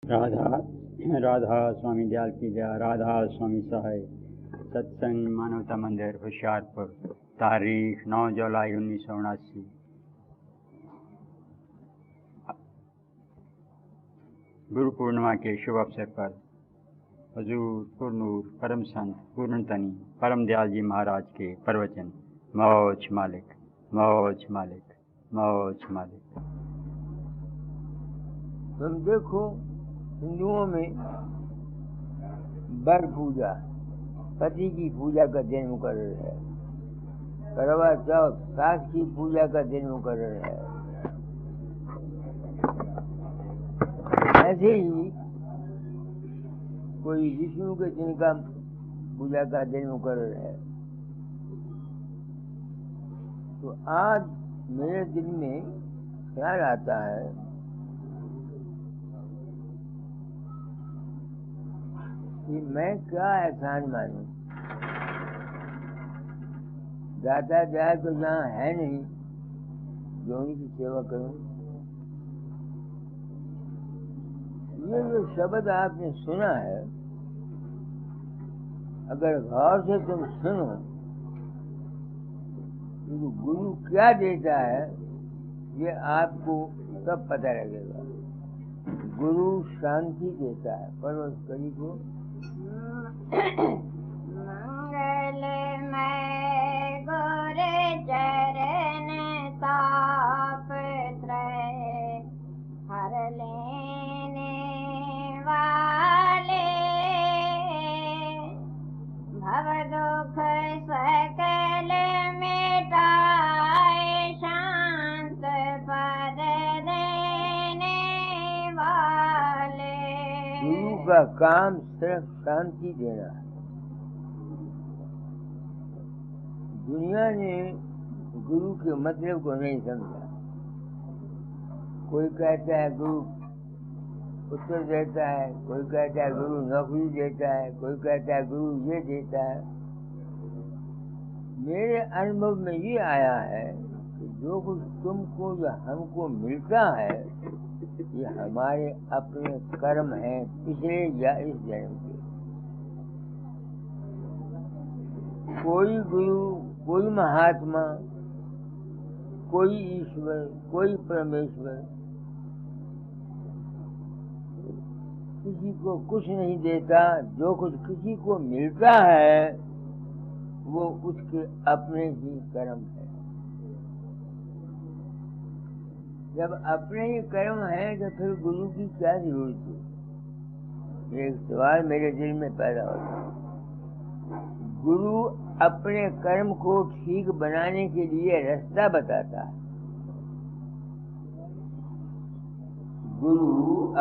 राधा राधा स्वामी दयाल की जय। राधा स्वामी सहाय। सत्संग मानवता मंदिर होशियारपुर, तारीख 9 जुलाई 1979। गुरु पूर्णिमा के शुभ अवसर पर हजूर पुरनूर परम संत पूर्णतनी परम दयाल जी महाराज के प्रवचन। मौज मालिक, मौज मालिक, मौज मालिक। तुम देखो, हिंदुओं में वर पूजा, पति की पूजा का दिन मुकर्रर है। करवा चौथ सास की पूजा का दिन मुकर्रर है। ऐसे ही कोई विष्णु के दिन का पूजा का दिन मुकर्रर है। तो आज मेरे दिल में ख्याल आता है कि मैं क्या एहसान मानूं। दाता जाए तो जहाँ है नहीं जो उनकी सेवा करूं। ये जो शब्द आपने सुना है, अगर गौर से तुम सुनो तो गुरु क्या देता है ये आपको सब पता लगेगा। गुरु शांति देता है। पर उस कड़ी को मंगलमय गुरु चरण ताप त्रय हर लेने वाले भव दुख सकल मिटाए शांत पद देने वाले। गुरु का काम सिर्फ शांति देना है। दुनिया ने गुरु के मतलब को नहीं समझा। कोई कहता है गुरु पुत्र देता है, कोई कहता है गुरु नौकरी देता है, कोई कहता है गुरु ये देता है। मेरे अनुभव में ये आया है कि जो कुछ तुमको या हमको मिलता है ये हमारे अपने कर्म हैं, पिछले या इस जन्म के। कोई गुरु, कोई महात्मा, कोई ईश्वर, कोई परमेश्वर किसी को कुछ नहीं देता। जो कुछ किसी को मिलता है वो उसके अपने ही कर्म है। जब अपने ही कर्म है तो फिर गुरु की क्या जरूरत है। एक सवाल मेरे दिल में पैदा होता है। गुरु अपने कर्म को ठीक बनाने के लिए रास्ता बताता है। गुरु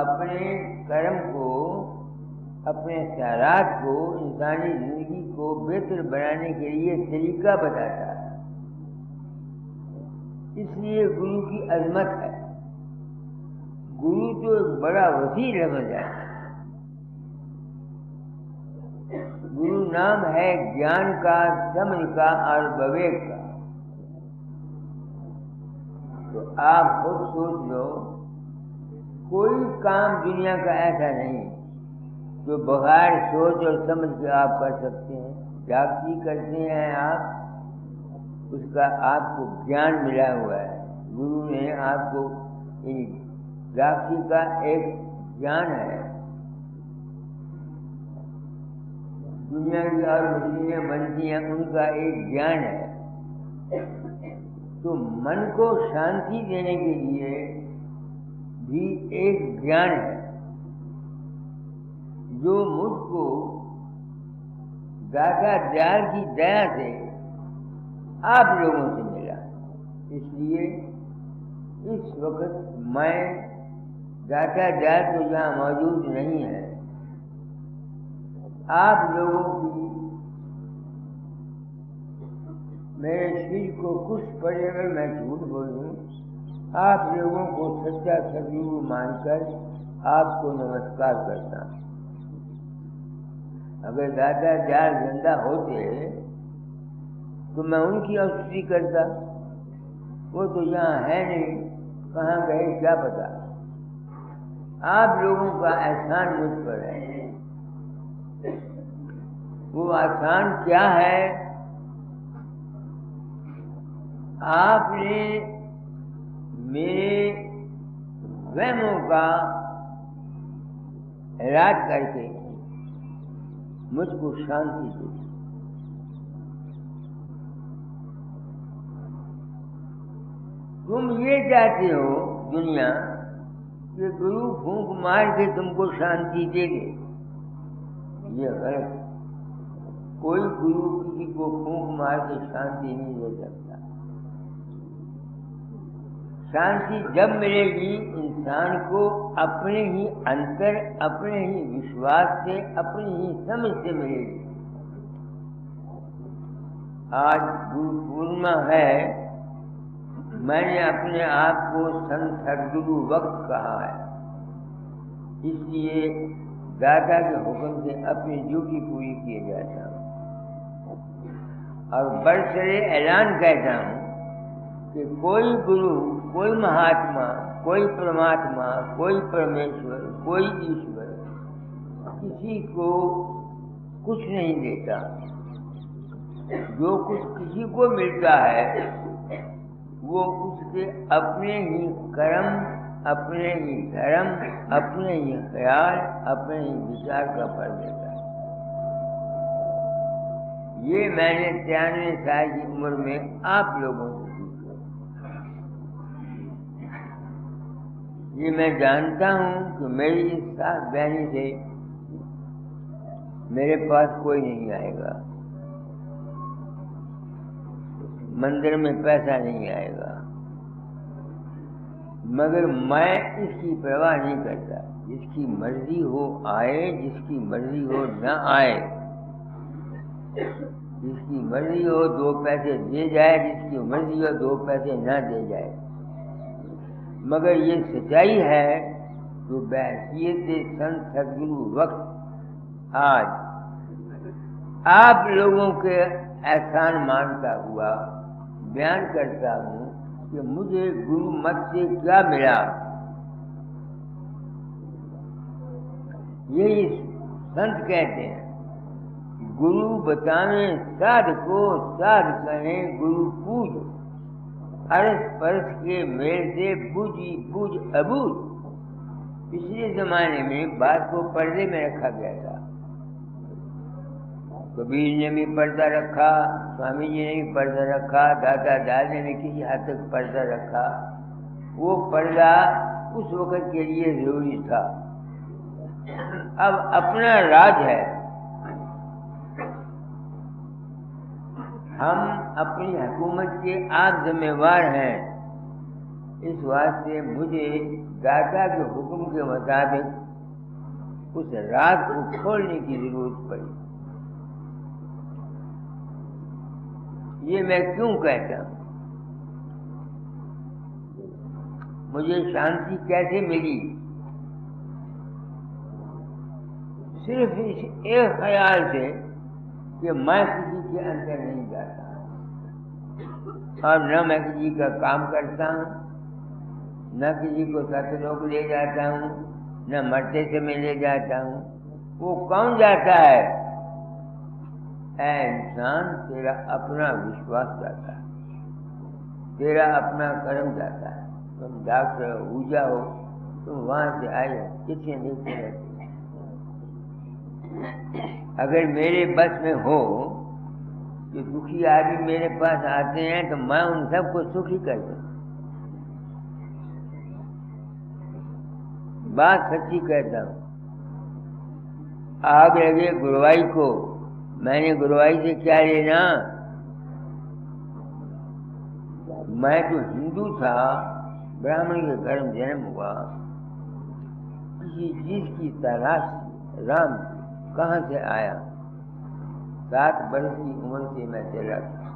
अपने कर्म को, अपने सारात को, इंसानी जिंदगी को बेहतर बनाने के लिए तरीका बताता है। इसलिए गुरु की अजमत है। गुरु तो एक बड़ा वसी लफ्ज़ है। गुरु नाम है ज्ञान का, समझ का और विवेक का। तो आप खुद सोच लो, कोई काम दुनिया का ऐसा नहीं जो बगैर सोच और समझ के आप कर सकते हैं। जागृति करते हैं आप, उसका आपको ज्ञान मिला हुआ है। गुरु ने आपको जागृति का एक ज्ञान है। दुनिया की और मछलियाँ बनती हैं, उनका एक ज्ञान है। तो मन को शांति देने के लिए भी एक ज्ञान है जो मुझको दाता दयाल की दया से आप लोगों से मिला। इसलिए इस वक्त मैं दाता दयाल तो यहाँ मौजूद नहीं है। आप लोगों की मेरे शिर को कुछ पड़े अगर मैं झूठ बोलूं, आप लोगों को सच्चा सदगुरु मानकर आपको नमस्कार करता हूं। अगर दादा दयाल जिंदा होते तो मैं उनकी स्तुति करता। वो तो यहाँ है नहीं, कहाँ गए क्या पता। आप लोगों का एहसान मुझ पर है। वो एहसान क्या है? आपने मेरे वहमों का इलाज करके मुझको शांति दी। तुम ये चाहते हो दुनिया कि गुरु फूंक मार के तुमको शांति दे दे, ये गलत। कोई गुरु किसी को फूंक मार के शांति नहीं दे सकता। शांति जब मिलेगी इंसान को अपने ही अंतर, अपने ही विश्वास से, अपनी ही समझ से मिलेगी। आज गुरु पूर्णिमा है, मैंने अपने आप को संत सदगुरु वक्त कहा है, इसलिए दादा के हुक्म से अपनी ड्यूटी पूरी किए जाता हूँ और बरसरे ऐलान कहता हूँ कि कोई गुरु, कोई महात्मा, कोई परमात्मा, कोई परमेश्वर, कोई ईश्वर किसी को कुछ नहीं देता। जो कुछ किसी को मिलता है वो उसके अपने ही कर्म, अपने ही धर्म, अपने ही ख्याल, अपने ही विचार का फल देता है। ये मैंने 93 साल की उम्र में आप लोगों से सीखा। ये मैं जानता हूँ कि मेरी इस साथ बहनी से मेरे पास कोई नहीं आएगा, मंदिर में पैसा नहीं आएगा, मगर मैं इसकी परवाह नहीं करता। जिसकी मर्जी हो आए, जिसकी मर्जी हो न आए, जिसकी मर्जी हो 2 पैसे दे जाए, जिसकी मर्जी हो 2 पैसे न दे जाए, मगर ये सच्चाई है तो बहैसियत संत सदगुरु वक्त आज आप लोगों के एहसान मानता हुआ बयान करता हूँ कि मुझे गुरु मत से क्या मिला। यही संत कहते हैं, गुरु बतावे साध को, साध कहें गुरु पूज, अरस परस के मेल से बूझी बूझ अबूझ। पिछले जमाने में बात को पर्दे में रखा गया था। कबीर ने भी पर्दा रखा, स्वामी जी ने भी पर्दा रखा, दादा दाद ने भी किसी हद तक पर्दा रखा। वो पर्दा उस वक्त के लिए जरूरी था। अब अपना राज है, हम अपनी हुकूमत के आप जिम्मेवार हैं। इस वास्ते मुझे दादा के हुक्म के मुताबिक उस राज को खोलने की जरूरत पड़ी। ये मैं क्यों कहता हूँ? मुझे शांति कैसे मिली? सिर्फ इस एक ख्याल से कि मैं किसी के अंदर नहीं जाता और न मैं किसी का काम करता हूँ, न किसी को सतलोक ले जाता हूँ, न मरते समय ले जाता हूँ। वो कौन जाता है? ऐ इंसान, तेरा अपना विश्वास जाता है, तेरा अपना कर्म जाता है। तुम डॉक्टर हो, ऊजा हो, तुम वहां से आए हो, किसी देखते रहते। अगर मेरे बस में हो कि दुखी आदमी मेरे पास आते हैं तो मैं उन सबको सुखी कर दूं। बात सच्ची कहता हूँ। आग लगे गुरुवाई को, मैंने गुरुवाई से क्या लेना? मैं तो हिंदू था, ब्राह्मण के घर में जन्म हुआ, किसी चीज की तलाश राम कहाँ से आया? 7 वर्ष की उम्र से मैं चला था।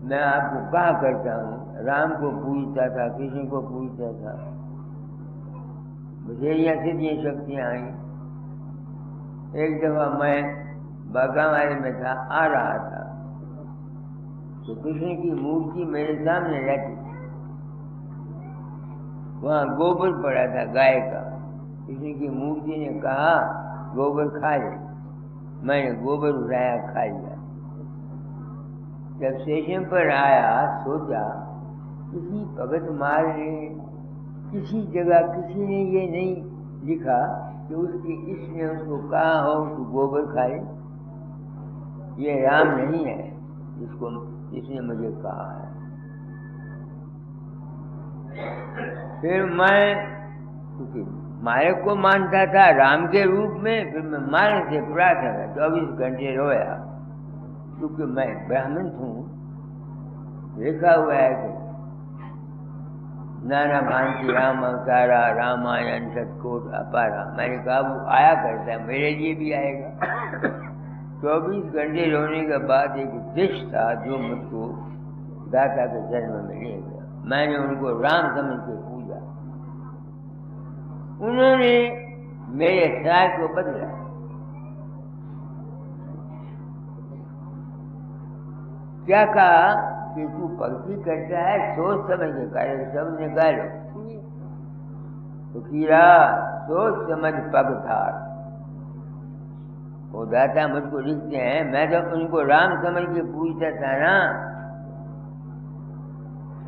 मैं आपको कहा करता हूँ, राम को पूजता था, कृष्ण को पूजता था। मुझे यहाँ से ये शक्तियाँ आई। एक दफा मैं बागावाड़ी में था, आ रहा था तो कृष्ण की मूर्ति मेरे सामने रहती थी। वहाँ गोबर पड़ा था गाय का। किसी की मूर्ति ने कहा गोबर खा ले, मैंने गोबर उठाया खा लिया। जब स्टेशन पर आया सोचा किसी भगत माल ने किसी जगह किसी ने ये नहीं लिखा कि उसके इष्ट ने उसको कहा हो तो गोबर खाए। ये राम नहीं है जिसने मुझे कहा है। फिर मैं क्योंकि मालिक को मानता था राम के रूप में, फिर मैं मालिक से प्रार्थना 24 घंटे रोया, क्योंकि मैं ब्राह्मण हूँ। लिखा हुआ है कि नाना भांति राम अवतारा, रामायण सतकोट अपारा। मैंने कहा वो आया करता है, मेरे लिए भी आएगा। 24 घंटे रोने के बाद एक दृश्य था जो मुझको दाता के जन्म में ले गया। मैंने उनको राम समझ के पूजा, उन्होंने मेरे ख्याल को बदला। क्या कहा कि तू भक्ति करता है सोच समझ के कार्य शब्द निकालो। फकीरा सोच समझ पगधार। वो दाता मुझको लिखते हैं, मैं तो उनको राम समझ के पूछता था ना,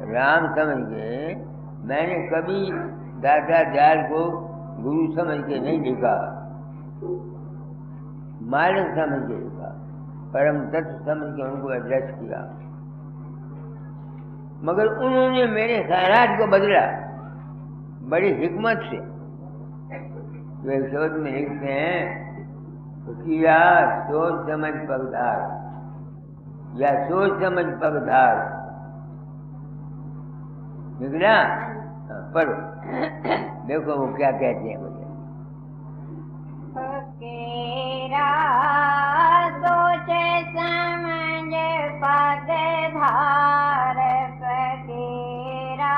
राम समझ के। मैंने कभी दाता दयाल को गुरु समझ के नहीं लिखा, मालिक समझ के लिखा, परम तत्व समझ के उनको एड्रेस किया। मगर उन्होंने मेरे ख्यालात को बदला बड़ी हिकमत से। वे शब्द में लिखते हैं, फकीरा सोच समझ पगधार या सोच समझ पगधार। निकला पढ़ो, देखो वो क्या कहते हैं मुझे। फकीरा सोच समझ पगधार, फकीरा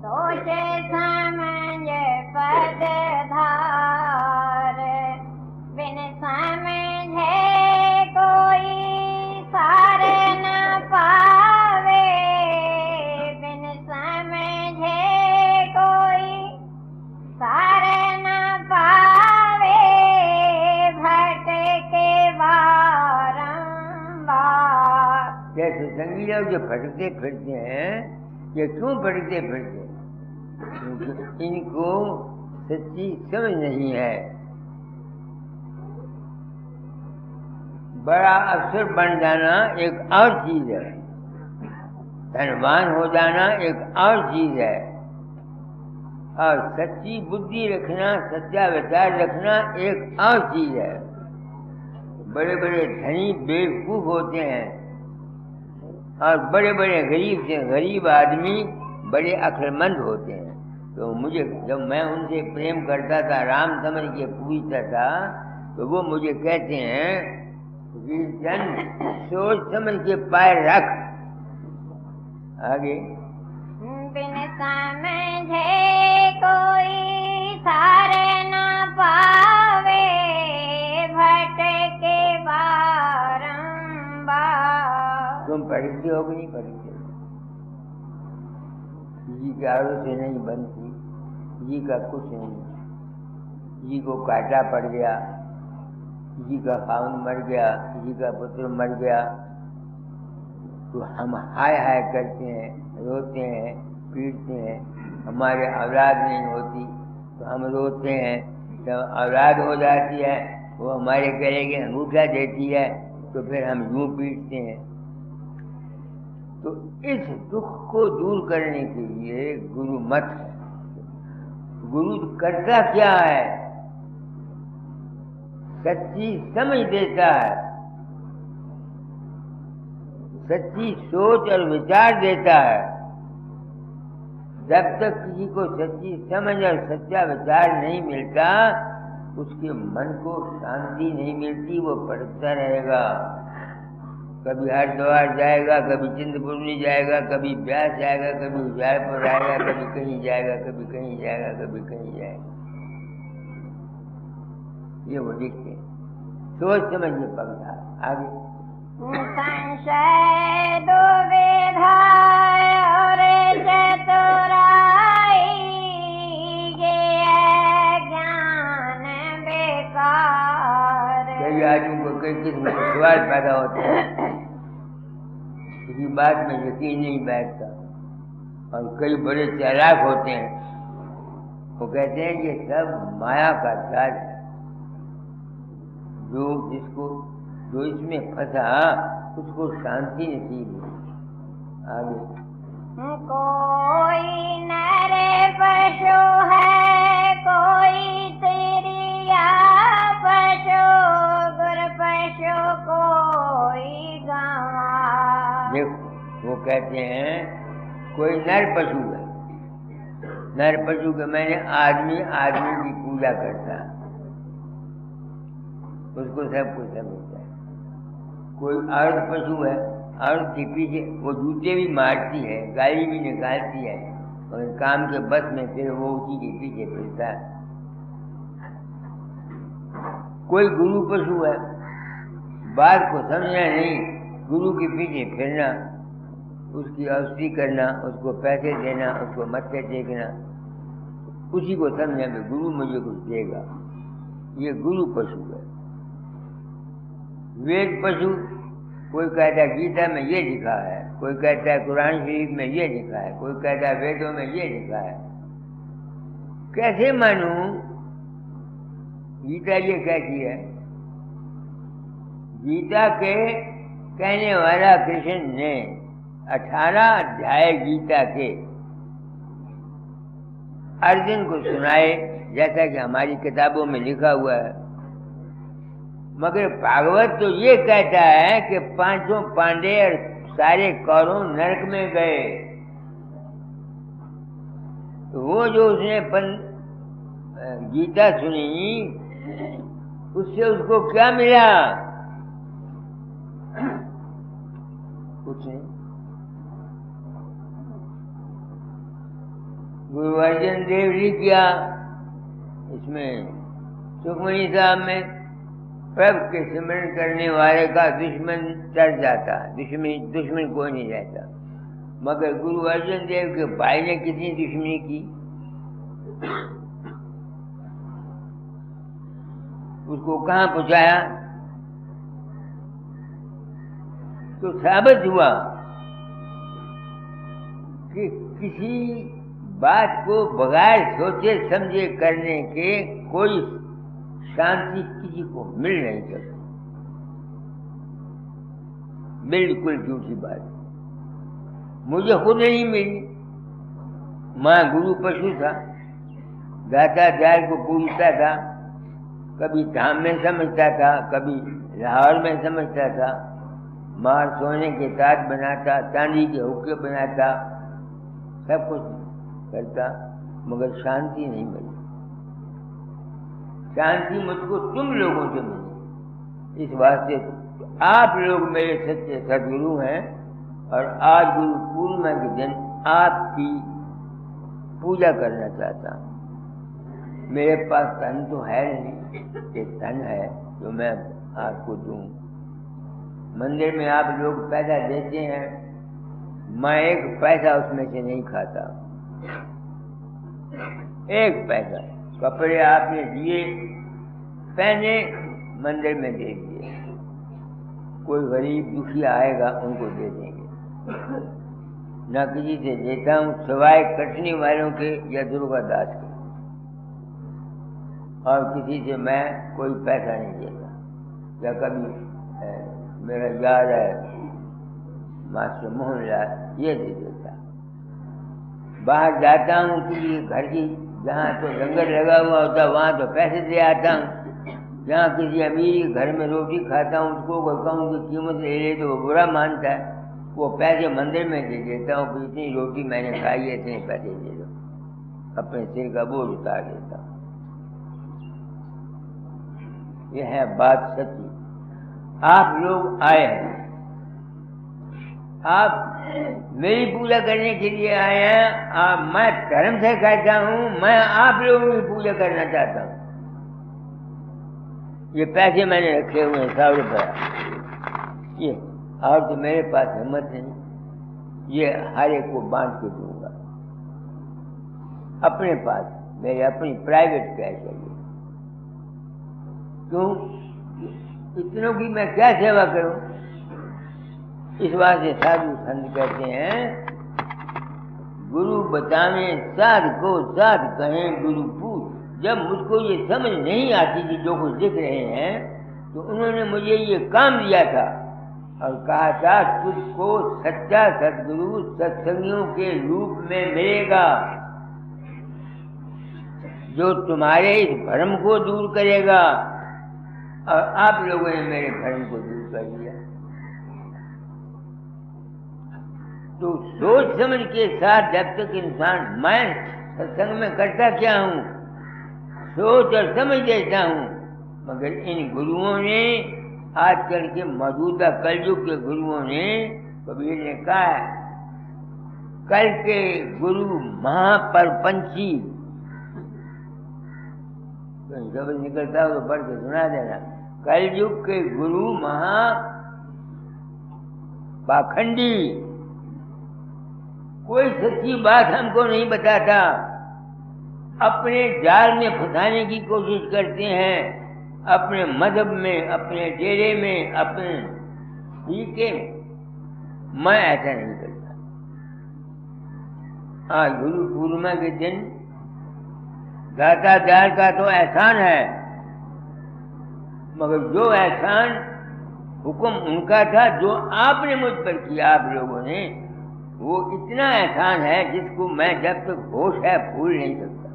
सोच समझ पगधार, बिन समझे कोई सार न पावे, बिन समझे कोई सार न पावे, भटके बारंबार। जैसे संगी लोग जो भटकते फिरते हैं, ये क्यों भटकते फिरते हैं? क्योंकि इनको सच्ची समझ नहीं है। बड़ा अफसर बन जाना एक और चीज है, धनवान हो जाना एक और चीज है, और सच्ची बुद्धि रखना, सच्चा विचार रखना एक और चीज है। बड़े बड़े धनी बेवकूफ होते हैं और बड़े बड़े गरीब से गरीब आदमी बड़े अक्लमंद होते हैं। तो मुझे जब मैं उनसे प्रेम करता था, राम समझ के पूछता था, तो वो मुझे कहते हैं कि जन सोच समझ के पैर रख। आगे बिन समझे कोई सार न पावे, भटके बारंबार। तुम पढ़ते हो कि नहीं पढ़ते? किसी के आड़ों से नहीं बनती, किसी का कुछ नहीं, किसी को काटा पड़ गया, किसी का खावन मर गया, किसी का पुत्र मर गया, तो हम हाय हाय करते हैं, रोते हैं, पीटते हैं। हमारे औलाद नहीं होती तो हम रोते हैं, जब औलाद हो जाती है वो हमारे गले के अंगूठा देती है तो फिर हम यूं पीटते हैं। तो इस दुख को दूर करने के लिए गुरु मत है। गुरु करता क्या है? सच्ची समझ देता है, सच्ची सोच और विचार देता है। जब तक किसी को सच्ची समझ और सच्चा विचार नहीं मिलता, उसके मन को शांति नहीं मिलती, वो भटकता रहेगा। कभी हरिद्वार जाएगा, कभी चिंतपूर्णी जाएगा, कभी ब्यास जाएगा, कभी जयपुर आएगा, कभी कहीं जाएगा, कभी कहीं जाएगा, कभी कहीं जाएगा। ये वो लिखते हैं, सोच समझिए पगला। आगे संशय दुविधा और चतुराई, सवाल पैदा होते हैं, किसी बात में यकीन नहीं बैठता। और कई बड़े चालाक होते हैं, वो कहते हैं ये सब माया का जाल है, जो इसमें फंसा उसको शांति नसीब नहीं। आगे कोई नर पशु है, कोई तिरिया पशु, गुर पशु कोई गंवा। देखो वो कहते हैं कोई नर पशु है, नर पशु के मैंने आदमी की पूजा करता है, उसको सब कुछ समझता है। कोई औरत पशु है, औरत के पीछे वो जूते भी मारती है, गाली भी निकालती है, और काम के बस में फिर वो उसी के पीछे फिरता है। कोई गुरु पशु है, बात को समझना नहीं, गुरु के पीछे फिरना, उसकी औषधि करना, उसको पैसे देना, उसको मत्थे टेकना, उसी को समझना कि गुरु मुझे कुछ देगा। ये गुरु पशु है। वेद पशु, कोई कहता है गीता में ये लिखा है, कोई कहता है कुरान शरीफ में ये लिखा है, कोई कहता है वेदों में ये लिखा है। कैसे मानूं? गीता ये कहती है, गीता के कहने वाला कृष्ण ने 18 अध्याय गीता के अर्जुन को सुनाए, जैसा कि हमारी किताबों में लिखा हुआ है। मगर भागवत तो ये कहता है कि 5 पांडे और सारे कौरव नरक में गए। तो वो जो उसने गीता सुनी, उससे उसको क्या मिला? कुछ नहीं। गुरु अर्जन देव जी किया, इसमें सुखमणि साहब में प्रभु के सिमरन करने वाले का दुश्मन डर जाता, दुश्मन कोई नहीं रहता। मगर गुरु अर्जन देव के भाई ने कितनी दुश्मनी की, उसको कहाँ पहुंचाया? तो साबित हुआ कि किसी बात को बगैर सोचे समझे करने के कोई शांति किसी को मिल नहीं सकती। बिल्कुल झूठी बात, मुझे खुद नहीं मिली। मैं गुरु पशु था, दाता दयाल को पूजता था, कभी धाम में समझता था, कभी लाहौर में समझता था, मार सोने के ताज बनाता, चांदी के हुक्के बनाता, सब कुछ करता, मगर शांति नहीं मिली। शांति मुझको तुम लोगों से मिली। इस वास्ते आप लोग मेरे सच्चे सदगुरु हैं, और आज गुरु पूर्णिमा के दिन आपकी पूजा करना चाहता हूँ। मेरे पास धन तो है नहीं, एक धन है जो मैं आपको दूं। मंदिर में आप लोग पैसा देते हैं, मैं एक पैसा उसमें से नहीं खाता, एक पैसा। कपड़े आपने दिए, पहने, मंदिर में दे दिए, कोई गरीब दुखी आएगा उनको दे देंगे। न किसी से देता हूँ सिवाय कटनी वालों के या दुर्गा दास के, और किसी से मैं कोई पैसा नहीं देता। या कभी मेरा यार है मास्टर मोहनलाल, ये दे देता। बाहर जाता हूँ कि घर की जहाँ तो लंगर लगा हुआ होता वहाँ तो पैसे दे आता हूँ। जहाँ किसी अमीर घर में रोटी खाता हूँ, उसको अगर कहूँ कि कीमत ले ले तो वो बुरा मानता है, वो पैसे मंदिर में दे देता हूँ कि इतनी रोटी मैंने खाई है, इतने पैसे दे दो, अपने सिर का बोझ उतार देता हूँ। यह है बात सच्ची। आप लोग आए हैं, आप मेरी पूजा करने के लिए आए हैं। मैं धर्म से कहता हूँ, मैं आप लोगों की पूजा करना चाहता हूँ। ये पैसे मैंने रखे हुए हैं 100 रुपया, ये और तो मेरे पास हिम्मत नहीं, ये हर एक को बांट के दूंगा। अपने पास मेरे अपनी प्राइवेट कैश है। क्यों? इतनों की मैं क्या सेवा करूं? इस बात से साधु संत कहते हैं, गुरु बतावे साध को साध कहें गुरु पूछ। जब मुझको ये समझ नहीं आती थी जो कुछ लिख रहे हैं, तो उन्होंने मुझे ये काम दिया था और कहा था तुझको सच्चा सद्गुरु सत्संगियों के रूप में मिलेगा, जो तुम्हारे इस भ्रम को दूर करेगा। और आप लोगों ने मेरे भ्रम को दूर कर दिया। तो सोच समझ के साथ जब तक इंसान, मैं सत्संग में करता क्या हूँ, सोच और समझ देता हूँ, मगर इन गुरुओं ने, आजकल के मौजूदा कलयुग के गुरुओं ने, कबीर ने कहा है, कल के गुरु महापरपंची, शब्द निकलता हो तो पढ़ के सुना देना। कलयुग के गुरु महा पाखंडी, कोई सच्ची बात हमको नहीं बताता, अपने जाल में फंसाने की कोशिश करते हैं, अपने मजहब में, अपने डेरे में, अपने तरीके में। मैं ऐसा नहीं करता। आज गुरु पूर्णिमा के दिन दाता दार का तो एहसान है, मगर जो एहसान हुक्म उनका था, जो आपने मुझ पर किया, आप लोगों ने, वो इतना एहसान है जिसको मैं जब तक होश है भूल नहीं सकता,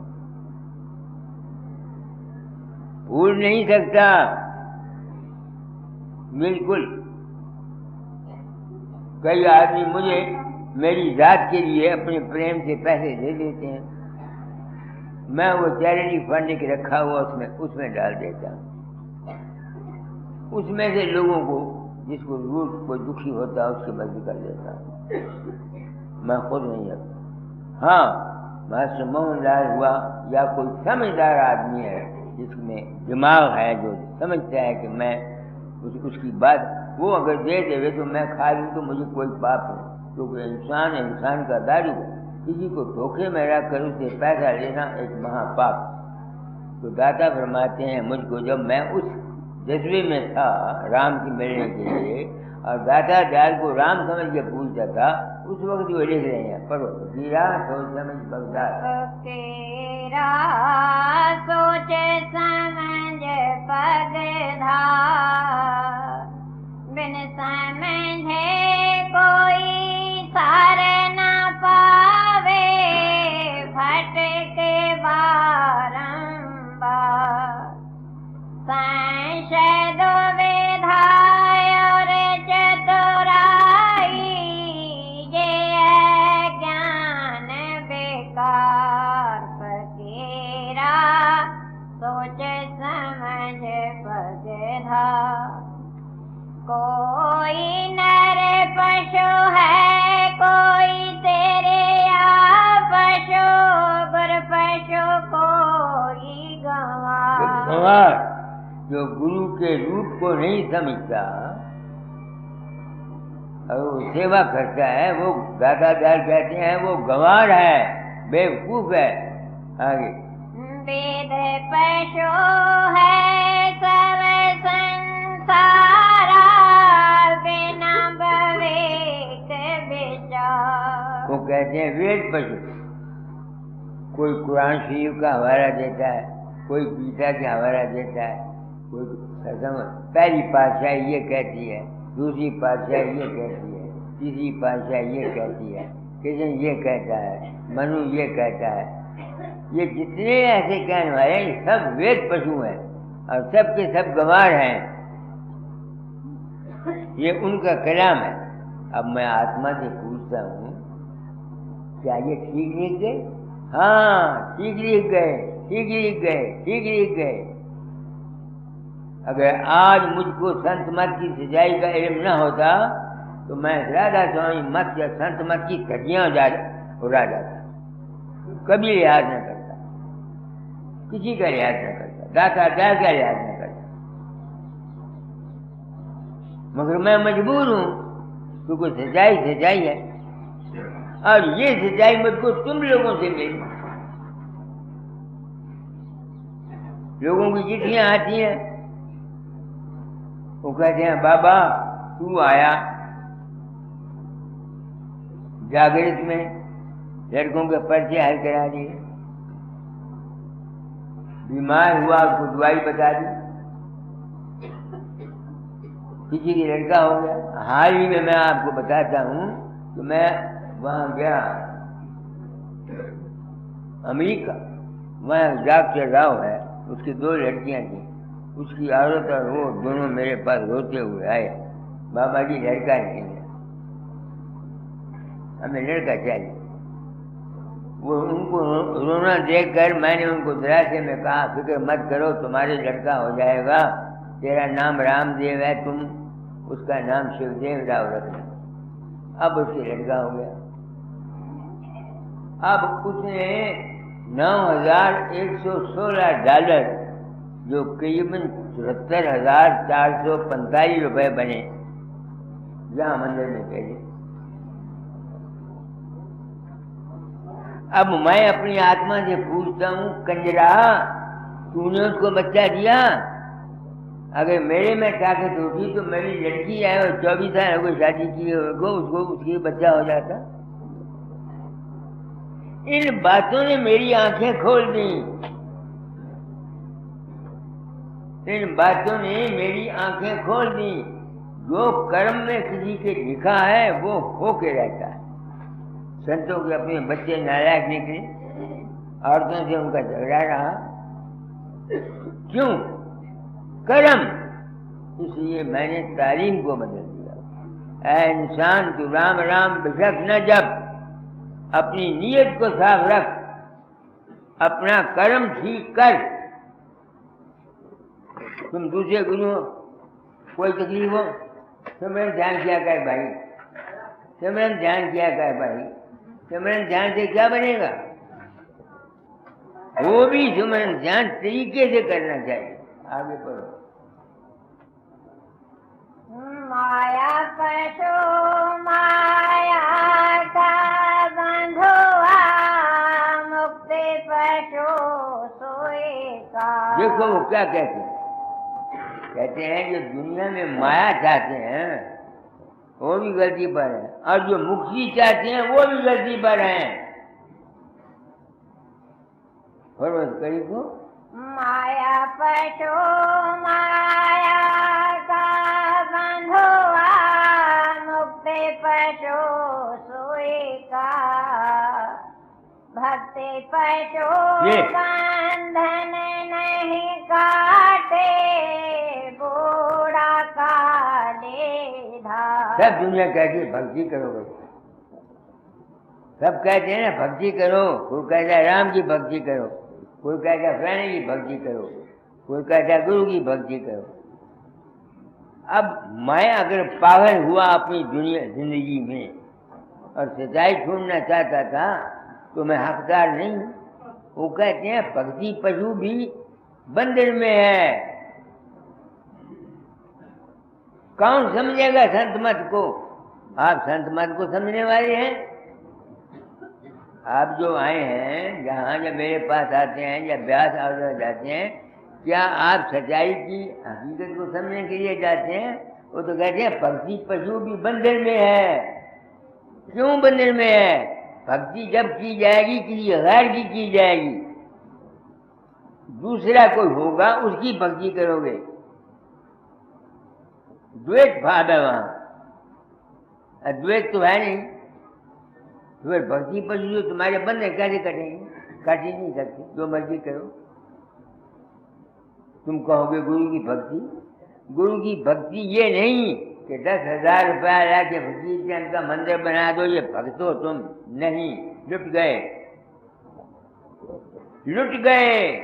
भूल नहीं सकता बिल्कुल। कई आदमी मुझे मेरी जात के लिए अपने प्रेम से पैसे दे देते हैं, मैं वो चैरिटी फंड के रखा हुआ उसमें डाल देता हूँ। उसमें से लोगों को, जिसको रोज कोई दुखी होता है, उसकी मदद कर देता हूँ, मैं खुद नहीं रखता। हाँ, मास्टर मोहनलाल हुआ या कोई समझदार आदमी है जिसमें दिमाग है, जो समझता है कि मैं उसकी बात, वो अगर दे देवे तो मैं खा लूँ तो मुझे कोई पाप नहीं, क्योंकि इंसान का दारू है। किसी को धोखे में रखकर उससे पैसा लेना एक महापाप। तो दाता फरमाते हैं, मुझको जब मैं उस जज्बे में था राम की मिलने के लिए, और दाता दाल को राम समझ के पूछता था, उस वक्त वो लिख रहे हैं, पढ़ो, गिरा सोच समझ बगदार, सोच समझ पगधार, बिन समझे कोई सार न पावे, भटके बारंबार, संशय दुविधा और चतुराई, ये ज्ञान बेकार, फकीरा सोच समझ पगधार। कोई नर पशु है, कोई तेरे या पशु, गुरु पशु कोई गंवार। जो गुरु के रूप को नहीं समझता और वो सेवा करता है, वो दादादार कहते हैं वो गंवार है, बेवकूफ है। आगे, वेद पशु है सब संसारा, बिना विवेक विचार। वो कहते हैं वेद पशु, कोई कुरान शरीफ का हवाला देता है, कोई गीता का हवाला देता है, कोई पहली पातशाही ये कहती है, दूसरी पातशाही ये कहती है, तीसरी पातशाही ये कहती है, कृष्ण ये कहता है, मनु ये कहता है। ये जितने ऐसे कहने वाले हैं, ये सब वेद पशु हैं और सब के सब गंवार हैं। ये उनका कलाम है। अब मैं आत्मा से पूछता हूँ, क्या ये ठीक लिख गए? हाँ, ठीक लिख गए, ठीक लिख गए, ठीक लिख गए। अगर आज मुझको संत मत की सच्चाई का इल्म न होता तो मैं राधा स्वामी मत या संत मत की धज्जियां उड़ा जाता, कभी लिहाज न करता, किसी का लिहाज न करता, दाता दार का लिहाज न करता। मगर मैं मजबूर हूं, क्योंकि सच्चाई सच्चाई है और ये सच्चाई मुझको तुम लोगों से मिली। लोगों की चिट्ठियां आती हैं, वो कहते हैं बाबा तू आया जागृत में, लड़कों के पर्चे हल करा दिए, बीमार हुआ उसको दवाई बता दी, किसी की लड़का हो गया। हाल ही में मैं आपको बताता हूँ कि मैं वहाँ गया अमेरिका, वहाँ डॉक्टर राव है, उसकी 2 लड़कियाँ थी, उसकी औरत और वो दोनों मेरे पास रोते हुए आए, बाबा जी लड़का नहीं है, हमें लड़का चाहिए। वो उनको रोना देखकर मैंने उनको दिलासे में कहा फिक्र मत करो, तुम्हारे लड़का हो जाएगा, तेरा नाम रामदेव है, तुम उसका नाम शिवदेव राव रखना। अब उसके लड़का हो गया। अब उसने $9,116 जो करीबन 74,445 रुपये बने यहाँ मंदिर में भेजे। अब मैं अपनी आत्मा से पूछता हूँ, कंजरा तूने उसको बच्चा दिया? अगर मेरे में ताकत होती तो मेरी लड़की है और 24 साल हो गई शादी की हो, उसको उसकी बच्चा हो जाता। इन बातों ने मेरी आंखें खोल दी, इन बातों ने मेरी आंखें खोल दी। जो कर्म में किसी के लिखा है वो होके रहता है। संतों के अपने बच्चे नालायक निकले, औरतों से उनका झगड़ा रहा, क्यों? कर्म। इसलिए मैंने तालीम को बदल दिया। ऐ इंसान तू राम राम बेशक न जप, अपनी नीयत को साफ रख, अपना कर्म ठीक कर। तुम दूसरे गुरु कोई तकलीफ हो, सिमरन ध्यान किया कर भाई, सिमरन ध्यान किया कर भाई, सिमरन ध्यान से क्या बनेगा? वो भी सिमरन ध्यान तरीके से करना चाहिए। आगे पढ़ो। माया पशु माया का बंधुआ, मुक्ति पशु सोए का। देखो वो क्या कहते हैं, कहते हैं जो दुनिया में माया चाहते हैं वो भी गलती पर है, और जो मुक्ति चाहते हैं वो भी गलती पर हैं। करीब को माया पशु माया का बंधुआ, मुक्ति पशु सोए का। भक्ति पशु बंधन नहीं काटे, बूढ़ा काटे धार। सब दुनिया कहती है भक्ति करो, सब कहते हैं ना भक्ति करो। कोई कहता है राम की भक्ति करो, कोई कहता है फलाने की भक्ति करो, कोई कहता है गुरु की भक्ति करो। अब मैं अगर पागल हुआ अपनी दुनिया जिंदगी में और सच्चाई छोड़ना चाहता था तो मैं हकदार नहीं हूँ। वो कहते हैं भक्ति पशु भी बंदर में है। कौन समझेगा संत मत को? आप संत मत को समझने वाले हैं? आप जो आए हैं जहाँ जब मेरे पास आते हैं या ब्यास आवर जाते हैं, क्या आप सच्चाई की हकीकत को समझने के लिए जाते हैं? वो तो कहते हैं भक्ति पशु भी बंदर में है। क्यों बंदर में है? भक्ति जब की जाएगी किसी गैर की जाएगी, दूसरा कोई होगा उसकी भक्ति करोगे। द्वैत भाव है वहाँ, अद्वैत तो है नहीं। तो भक्ति पशु जो तुम्हारे बंद है कैसे कटेंगे? काट ही नहीं सकते, जो मर्जी करो। तुम कहोगे गुरु की भक्ति, गुरु की भक्ति ये नहीं कि 10,000 रुपया ला के भक्ति चंद का मंदिर बना दो, ये भक्त हो तुम। नहीं, लुट गए, लुट गए।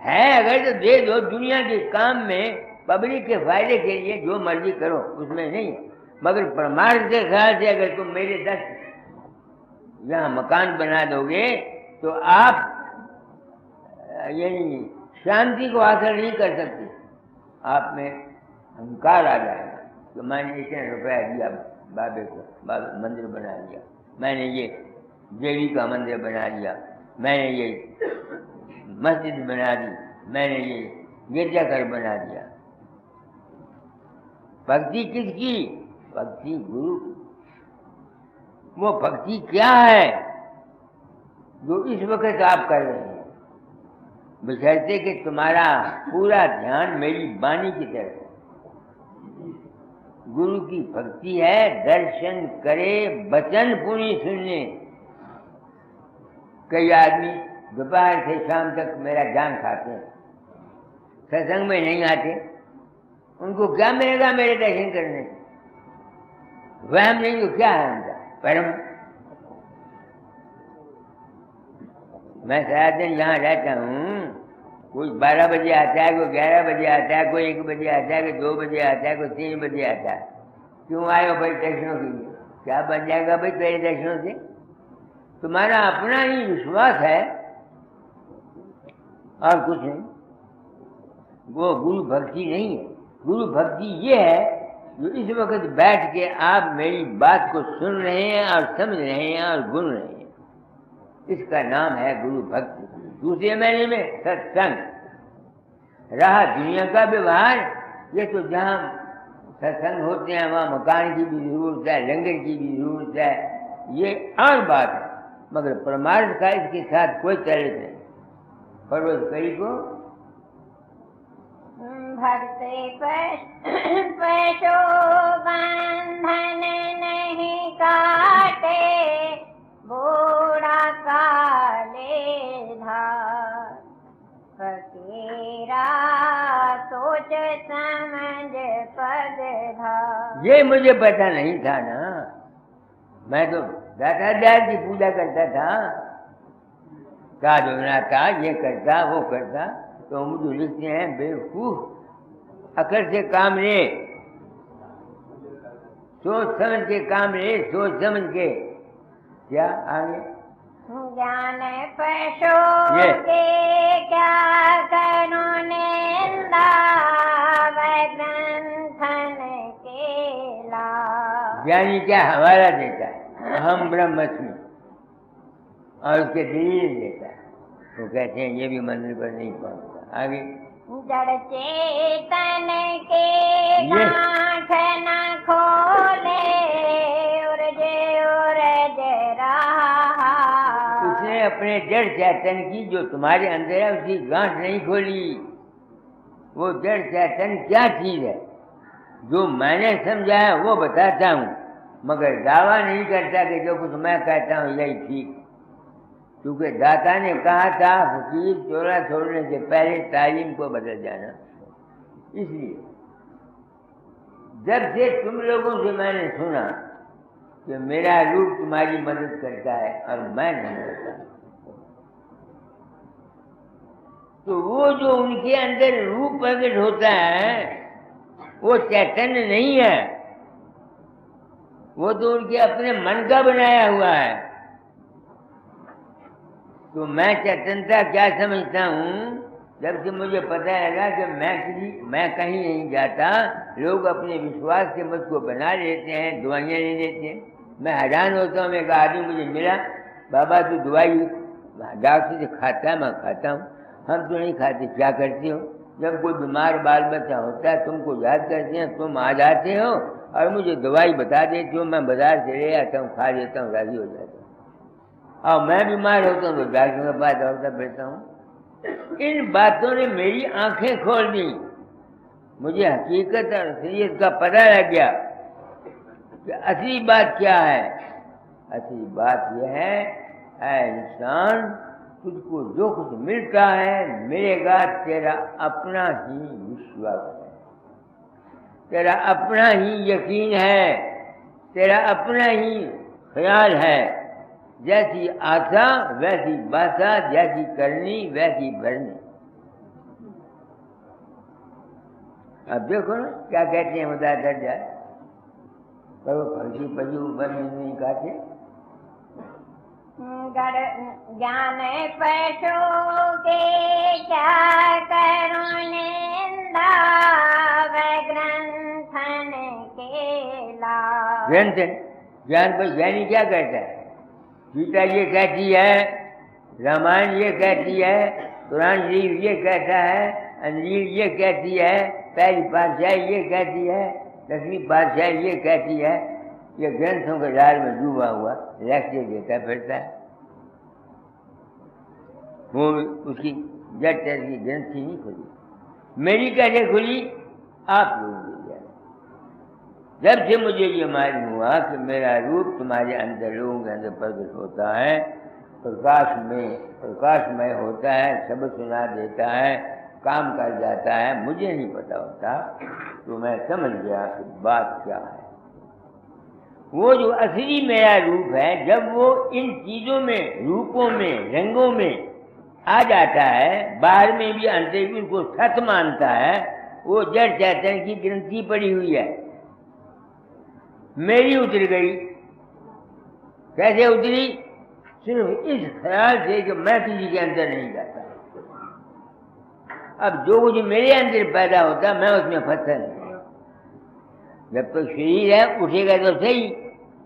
है अगर तो दे दो, दुनिया के काम में पब्लिक के फायदे के लिए जो मर्जी करो, उसमें नहीं। मगर परमार्थ के ख्याल से अगर तुम मेरे 10 यहाँ मकान बना दोगे तो आप यानी शांति को हासिल नहीं कर सकते। आप में अहंकार आ जाएगा तो मैंने इतने रुपया दिया बाबे को, बाबे मंदिर बना दिया, मैंने ये देवी का मंदिर बना दिया, मैंने ये मस्जिद बना दी, मैंने ये गिरजाघर बना दिया। भक्ति किसकी? भक्ति गुरु की। वो भक्ति क्या है जो इस वक्त आप कर रहे हैं, बशर्ते कि तुम्हारा पूरा ध्यान मेरी वाणी की तरफ। गुरु की भक्ति है दर्शन करे वचन पुनि सुनने। कई आदमी दोपहर से शाम तक मेरा जान खाते हैं, सत्संग में नहीं आते, उनको क्या मिलेगा मेरे दर्शन करने से? वहम नहीं तो क्या है उनका? परम। मैं सारा दिन यहाँ रहता हूँ, कोई 12 बजे आता है, कोई 11 बजे आता है, कोई 1 बजे आता है, कोई 2 बजे आता है, कोई 3 बजे आता है। क्यों आए हो भाई दर्शनों के लिए? क्या बन जाएगा भाई तेरे दर्शनों से? तुम्हारा अपना ही विश्वास है और कुछ नहीं। वो गुरु भक्ति नहीं है। गुरु भक्ति ये है जो इस वक्त बैठ के आप मेरी बात को सुन रहे हैं और समझ रहे हैं और गुन रहे हैं, इसका नाम है गुरु भक्ति। दूसरे महीने में सत्संग। रहा दुनिया का व्यवहार, ये तो जहाँ सत्संग होते हैं वहाँ मकान की भी जरूरत है, लंगर की भी जरूरत है, ये और बात है, मगर परमार्थ का इसके साथ कोई ताल्लुक नहीं। पर्वतकरी को भरते पैसो बंधन नहीं काटे, बूढ़ा काले धार, फकीरा सोच समझ पग धार। ये मुझे पता नहीं था ना, मैं तो दातादार की पूजा करता था, काज बनाता, ये करता वो करता, तो मुझे लिखते हैं बेवकूफ, अकल से काम ले, सोच समझ के काम ले, सोच समझ के। क्या आगे? ज्ञान पैसो के क्या करो निंदा, ग्रंथन के ला। ज्ञानी क्या हवाला देता है, हम ब्रह्मस्मि, और उसके दलील देता है, वो कहते हैं ये भी मंदिर पर नहीं पहुंचता। आगे जड़ चेतन के गांठ न खोले, उर्ज रहा। उसने अपने जड़ चैतन की जो तुम्हारे अंदर है उसकी गांठ नहीं खोली। वो जड़ चैतन क्या चीज है जो मैंने समझा है वो बताता हूँ, मगर दावा नहीं करता कि जो कुछ मैं कहता हूँ यही ठीक, क्योंकि दाता ने कहा था फकीर चोला छोड़ने से पहले तालीम को बदल जाना। इसलिए जब से तुम लोगों से मैंने सुना कि मेरा रूप तुम्हारी मदद करता है और मैं नहीं करता, तो वो जो उनके अंदर रूप प्रकट होता है वो चैतन्य नहीं है, वो तो उनके अपने मन का बनाया हुआ है। तो मैं चैतन्यता क्या समझता हूँ, जब से मुझे पता लगा कि मैं कहीं नहीं जाता, लोग अपने विश्वास से मुझको बना लेते हैं, दवाइयाँ ले लेते हैं। मैं हैरान होता हूँ, एक आदमी मुझे मिला, बाबा तू दवाई डॉक्टर से खाता है? मैं खाता हूँ। हम तो नहीं खाते। क्या करते हो? जब कोई बीमार बाल बच्चा होता है तुमको याद करते हैं, तुम आ जाते हो और मुझे दवाई बता देते हो, मैं बाजार से ले आता हूँ, खा लेता हूँ, राजी हो जाता हूँ। और मैं बीमार होता हूँ तो डॉक्टर के पास दौड़ता फिरता हूँ। इन बातों ने मेरी आंखें खोल दी, मुझे हकीकत और असलियत का पता लग गया कि असली बात क्या है। असली बात यह है, ऐ इंसान, तुझको जो कुछ मिलता है मिलेगा तेरा अपना ही विश्वास है, तेरा अपना ही यकीन है, तेरा अपना ही ख्याल है। जैसी आशा वैसी बासा, जैसी करनी वैसी भरनी। अब देखो ना क्या कहते हैं, बता दर जाए पर वो फंसी पजी ऊपर नहीं काटे। ज्ञान पैसों के क्या करो निंदा, ग्रंथन के ला। ग्रंथन, ज्ञान पर ज्ञानी क्या कहता है? गीता ये कहती है, रामायण ये कहती है, कुरान शरीफ ये कहता है, अंजील ये कहती है, पहली पातशाही ये कहती है, लक्ष्मी बादशाह ये कहती है, ये ग्रंथों के जाल में डूबा हुआ लेक्चर देता फिरता है। वो उसकी जट की ग्रंथि नहीं खुली, मेरी कैसे खुली? आप लोगों की। जब से मुझे ये मालूम हुआ कि मेरा रूप तुम्हारे अंदर, लोगों के अंदर प्रकट होता है, प्रकाशमय होता है, सब सुना देता है, काम कर जाता है, मुझे नहीं पता होता, तो मैं समझ गया कि बात क्या है। वो जो असली मेरा रूप है, जब वो इन चीजों में, रूपों में, रंगों में आ जाता है, बाहर में भी अंदर भी उसको सत मानता है, वो जड़ चैतन्य की ग्रंथि पड़ी हुई है, मेरी उतर गई। कैसे उतरी? सिर्फ इस ख्याल से कि मैं किसी के अंदर नहीं जाता। अब जो कुछ मेरे अंदर पैदा होता मैं उसमें फंसता नहीं। जब तक शरीर है उठेगा तो सही,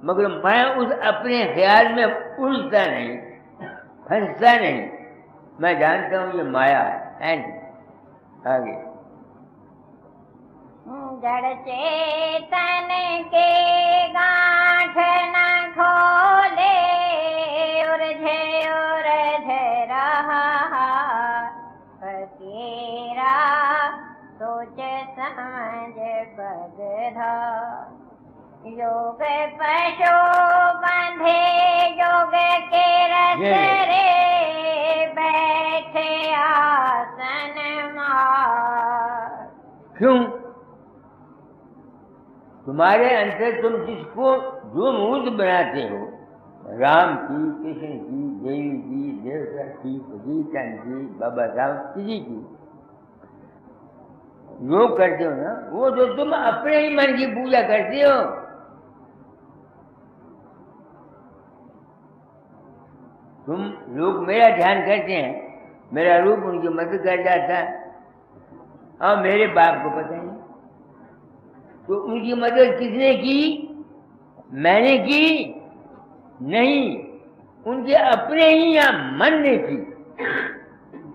मगर मैं उस अपने ख्याल में उलझता नहीं, फंसता नहीं। मैं जानता हूँ ये माया है। आगे जड़ चेतन के गांठ न खोले, उलझ रहा फकीरा, सोच समझ बगधा। योग पशु बंधे योग के रसरे, बैठे आसन मार। क्यों? तुम्हारे अंदर तुम जिसको जो मूर्त बनाते हो, राम की, कृष्ण की, देवी की, देवता की, भगीचंद की, बाबा साहब, किसी की योग करते हो ना, वो जो तुम अपने ही मन की पूजा करते हो। तुम लोग मेरा ध्यान करते हैं, मेरा रूप उनकी मदद कर जाता है, और मेरे बाप को पता नहीं, तो उनकी मदद किसने की? मैंने की नहीं, उनके अपने ही या मन ने की।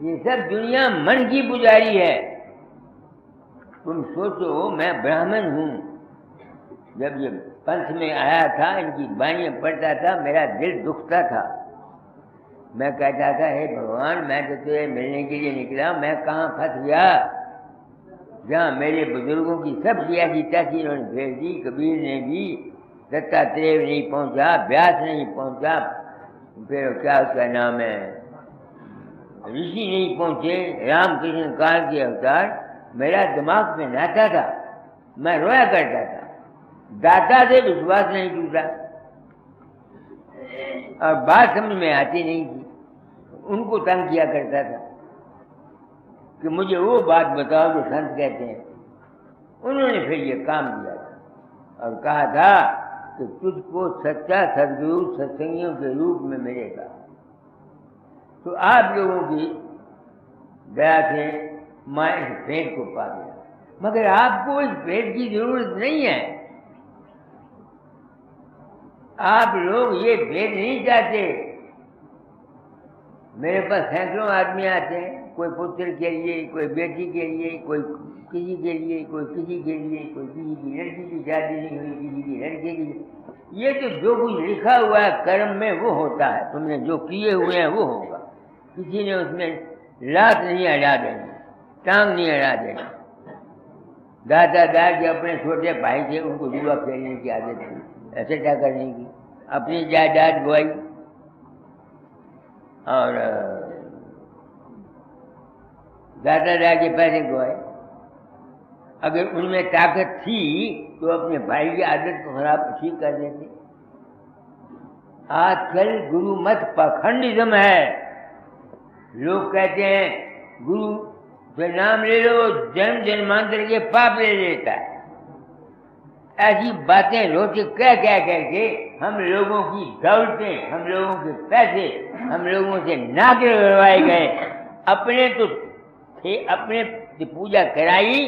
ये सब दुनिया मन की पुजारी है। तुम सोचो, मैं ब्राह्मण हूं, जब ये पंथ में आया था, इनकी बाणियां पढ़ता था, मेरा दिल दुखता था। मैं कहता था, हे भगवान, मैं तो तुझे मिलने के लिए निकला, मैं कहाँ फंस गया, जहाँ मेरे बुजुर्गों की सब ऐसी तैसी इन्होंने भेज दी। कबीर ने भी, दत्तात्रेय नहीं पहुंचा, व्यास नहीं पहुंचा, फिर क्या उसका नाम है, ऋषि नहीं पहुंचे, रामकृष्ण काल के अवतार। मेरा दिमाग में नाता था, मैं रोया करता था, दाता से विश्वास नहीं टूटा, और बात समझ में आती नहीं थी। उनको तंग किया करता था कि मुझे वो बात बताओ जो संत कहते हैं। उन्होंने फिर ये काम दिया था और कहा था कि तुझको सच्चा सदगुरु सत्संगियों के रूप में मिलेगा। तो आप लोगों की दया से मैं इस भेद को पा गया, मगर आपको इस भेद की जरूरत नहीं है। आप लोग ये भेद नहीं चाहते। मेरे पास सैकड़ों आदमी आते हैं, कोई पुत्र के लिए, कोई बेटी के लिए, कोई किसी के लिए, कोई किसी के लिए, कोई किसी की लड़की की शादी नहीं हुई, किसी की लड़के की। ये तो जो कुछ लिखा हुआ है कर्म में वो होता है, तुमने जो किए हुए हैं वो होगा। किसी ने उसमें लात नहीं अड़ा देनी, टांग नहीं अड़ा देनी। दादा के अपने छोटे भाई थे, उनको जुआ खेलने की आदत थी, ऐसे क्या करने की, अपनी जायदाद गवाई और दादा के पैसे गवाए। अगर उनमें ताकत थी तो अपने भाई की आदत को खराब ठीक कर देते। आजकल गुरु मत पाखंडिज्म है। लोग कहते हैं गुरु जो नाम ले लो जन्म जन्मांतर के पाप ले लेता है। ऐसी बातें रोज कह करके हम लोगों की दौलतें, हम लोगों के पैसे, हम लोगों से नाक लगवाए गए। अपने तो थे, अपने पूजा कराई,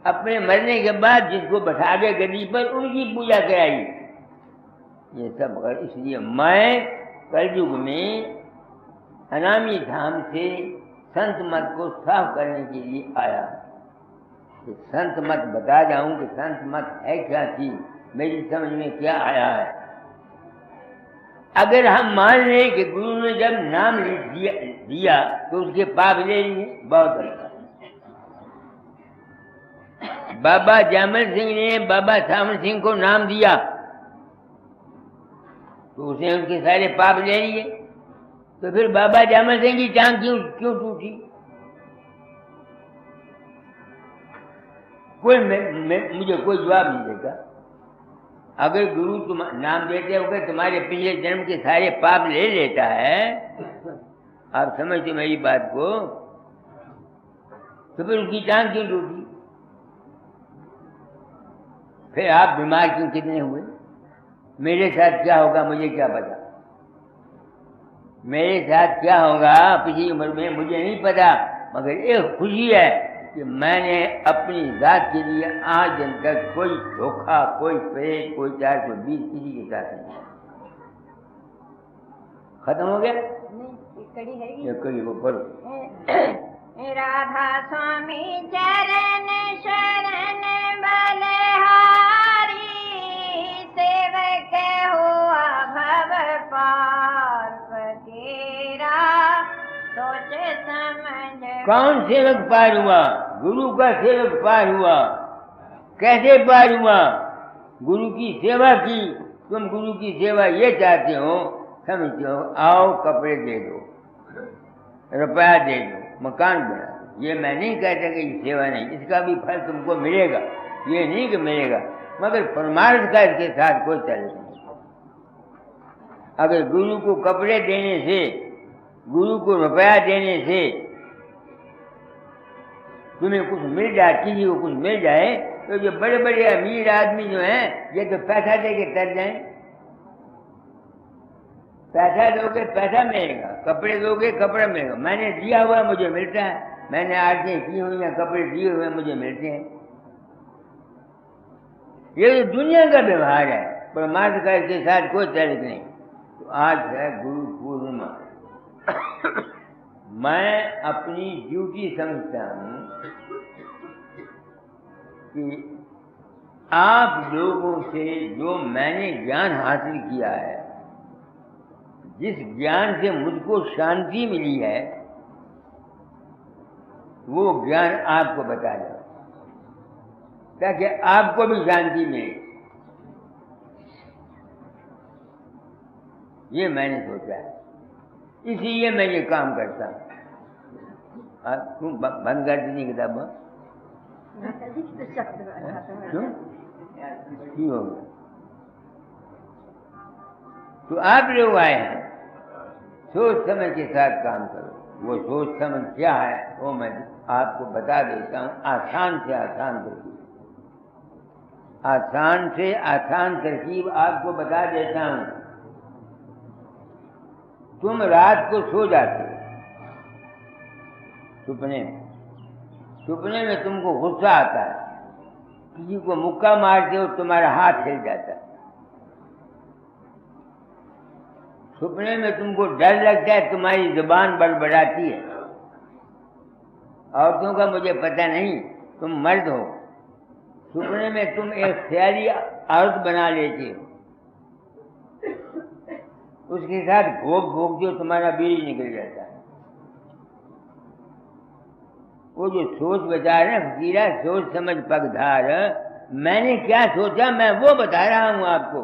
अपने मरने के बाद जिसको बैठा गए गद्दी पर उनकी पूजा कराई। ये सब इसलिए मैं कलयुग में अनामी धाम से संत मत को साफ करने के लिए आया। कि संत मत बता जाऊं कि संत मत है क्या चीज, मेरी समझ में क्या आया है। अगर हम मान लें कि गुरु ने जब नाम दिया तो उसके पाप ले लिए, बहुत अच्छा। बाबा जामल सिंह ने बाबा सावन सिंह को नाम दिया तो उसने उनके सारे पाप ले लिए, तो फिर बाबा जामल सिंह की टांग क्यों टूटी? कोई मुझे कोई जवाब नहीं देगा। अगर गुरु तुम नाम देते हो कि तुम्हारे पिछले जन्म के सारे पाप ले लेता है, आप समझते मेरी बात को, तो फिर उसकी टांग क्यों टूटी? फिर आप बीमार क्यों कितने हुए? मेरे साथ क्या होगा मुझे क्या पता, मेरे साथ क्या होगा पिछली उम्र में मुझे नहीं पता, मगर एक खुशी है कि मैंने अपनी जात के लिए आज दिन तक कोई धोखा, कोई प्रेम, कोई 420 किसी के साथ नहीं। खत्म हो गया? नहीं, ये कड़ी वो पढ़ो। राधा स्वामी चरण शरण बलहारी, सेवक हुआ भव पार फकीरा, सोच समझ। कौन सेवक पार हुआ? गुरु का सेवक पार हुआ। कैसे पार हुआ? गुरु की सेवा की। तुम गुरु की सेवा ये चाहते हो, समझते हो, आओ कपड़े दे दो, रुपया दे दो, मकान बना दो। ये मैं नहीं कहता कि सेवा नहीं, इसका भी फल तुमको मिलेगा, ये नहीं कि मिलेगा, मगर परमार्थ का इसके साथ कोई ताल्लुक नहीं। अगर गुरु को कपड़े देने से, गुरु को रुपया देने से तुम्हें कुछ मिल जाए, किसी को कुछ मिल जाए, तो जो बड़े बड़े अमीर आदमी जो हैं ये तो पैसा दे के तर जाए। पैसा दोगे पैसा मिलेगा, कपड़े दोगे कपड़ा मिलेगा। मैंने दिया हुआ मुझे मिलता है, मैंने आरती की हुई या कपड़े दिए हुए मुझे मिलते हैं। ये तो दुनिया का व्यवहार है, परमार्थ का इसके साथ कोई ताल्लुक नहीं। तो आज है गुरु पूर्णिमा। मैं अपनी ड्यूटी समझता हूँ कि आप लोगों से जो मैंने ज्ञान हासिल किया है, जिस ज्ञान से मुझको शांति मिली है, वो ज्ञान आपको बता दो ताकि आपको भी शांति मिले। ये मैंने सोचा है, इसीलिए मैं ये काम करता हूँ। तुम बंद कर दीजिए किताब। क्यों हो गया? तो आप लोग आए हैं, सोच समझ के साथ काम करो। वो सोच समझ क्या है वो मैं आपको बता देता हूँ, आसान से आसान तरकीब। आसान से आसान तरकीब आपको बता देता हूँ। तुम रात को सो जाते हो सपने में, सपने में तुमको गुस्सा आता है, किसी को मुक्का मारते हो तुम्हारा हाथ हिल जाता है, सपने में तुमको डर लगता है, तुम्हारी जुबान बड़बड़ाती है। औरतों का मुझे पता नहीं, तुम मर्द हो, सपने में तुम एक ख्याली औरत बना लेते हो, उसके साथ भोग भोगते हो, तुम्हारा बीज निकल जाता है। वो जो सोच बता रहे हैं फकीरा, सोच समझ पगधार, मैंने क्या सोचा मैं वो बता रहा हूं आपको।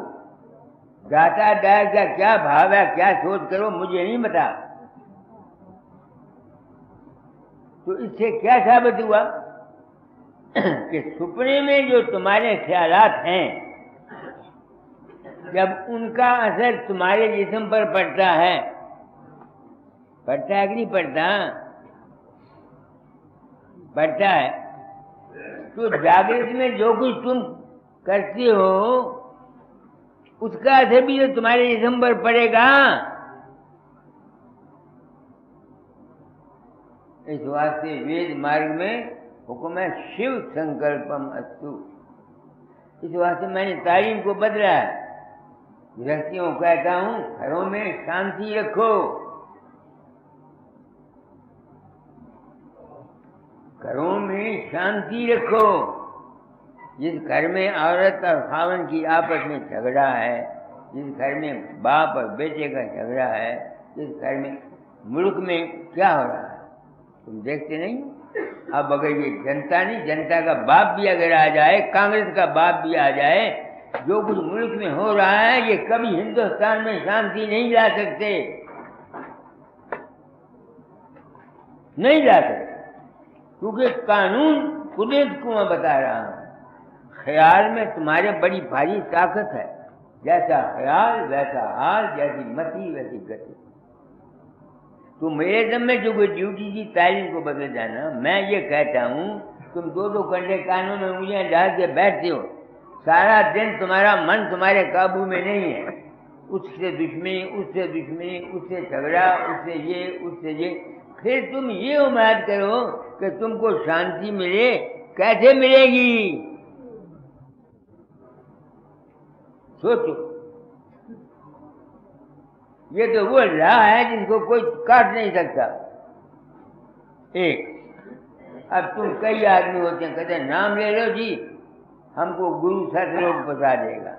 दाता दाय का क्या भाव है, क्या सोच करो मुझे नहीं बता। तो इससे क्या साबित हुआ कि सपने में जो तुम्हारे ख्यालात हैं, जब उनका असर तुम्हारे जिस्म पर पड़ता है कि नहीं पड़ता? पड़ता है। तो जागृत में जो कुछ तुम करते हो उसका असर भी तो तुम्हारे जिस्म पर पड़ेगा। इस वास्ते वेद मार्ग में हुक्म है शिव संकल्पम अस्तु। इस वास्ते मैंने तालीम को बदला है। गृहस्थियों को कहता हूं घरों में शांति रखो, घरों में में शांति रखो। जिस घर में औरत और खावन की आपस में झगड़ा है, जिस घर में बाप और बेटे का झगड़ा है, जिस घर में मुल्क में क्या हो रहा है तुम देखते नहीं? अब अगर ये जनता नहीं, जनता का बाप भी अगर आ जाए, कांग्रेस का बाप भी आ जाए, जो कुछ मुल्क में हो रहा है ये कभी हिंदुस्तान में शांति नहीं ला सकते, नहीं ला सकते। क्योंकि कानून कुदरत को मैं बता रहा हूं, ख्याल में तुम्हारे बड़ी भारी ताकत है। जैसा ख्याल वैसा हाल, जैसी मति वैसी गति। तो मेरे दम में जो कोई ड्यूटी की तालीम को बदल जाना, मैं ये कहता हूँ तुम 2-2 घंटे कानून में उंगलियां डाल के बैठते हो, सारा दिन तुम्हारा मन तुम्हारे काबू में नहीं है। उससे दुश्मनी, उससे दुश्मनी, उससे झगड़ा, उससे ये, उससे ये। फिर तुम ये उम्मीद करो कि तुमको शांति मिले, कैसे मिलेगी? सोचो। ये तो वो राह है जिनको कोई काट नहीं सकता। एक, अब तुम कई आदमी होते हैं, कहते हैं नाम ले लो जी, हमको गुरु सतलोक बता देगा।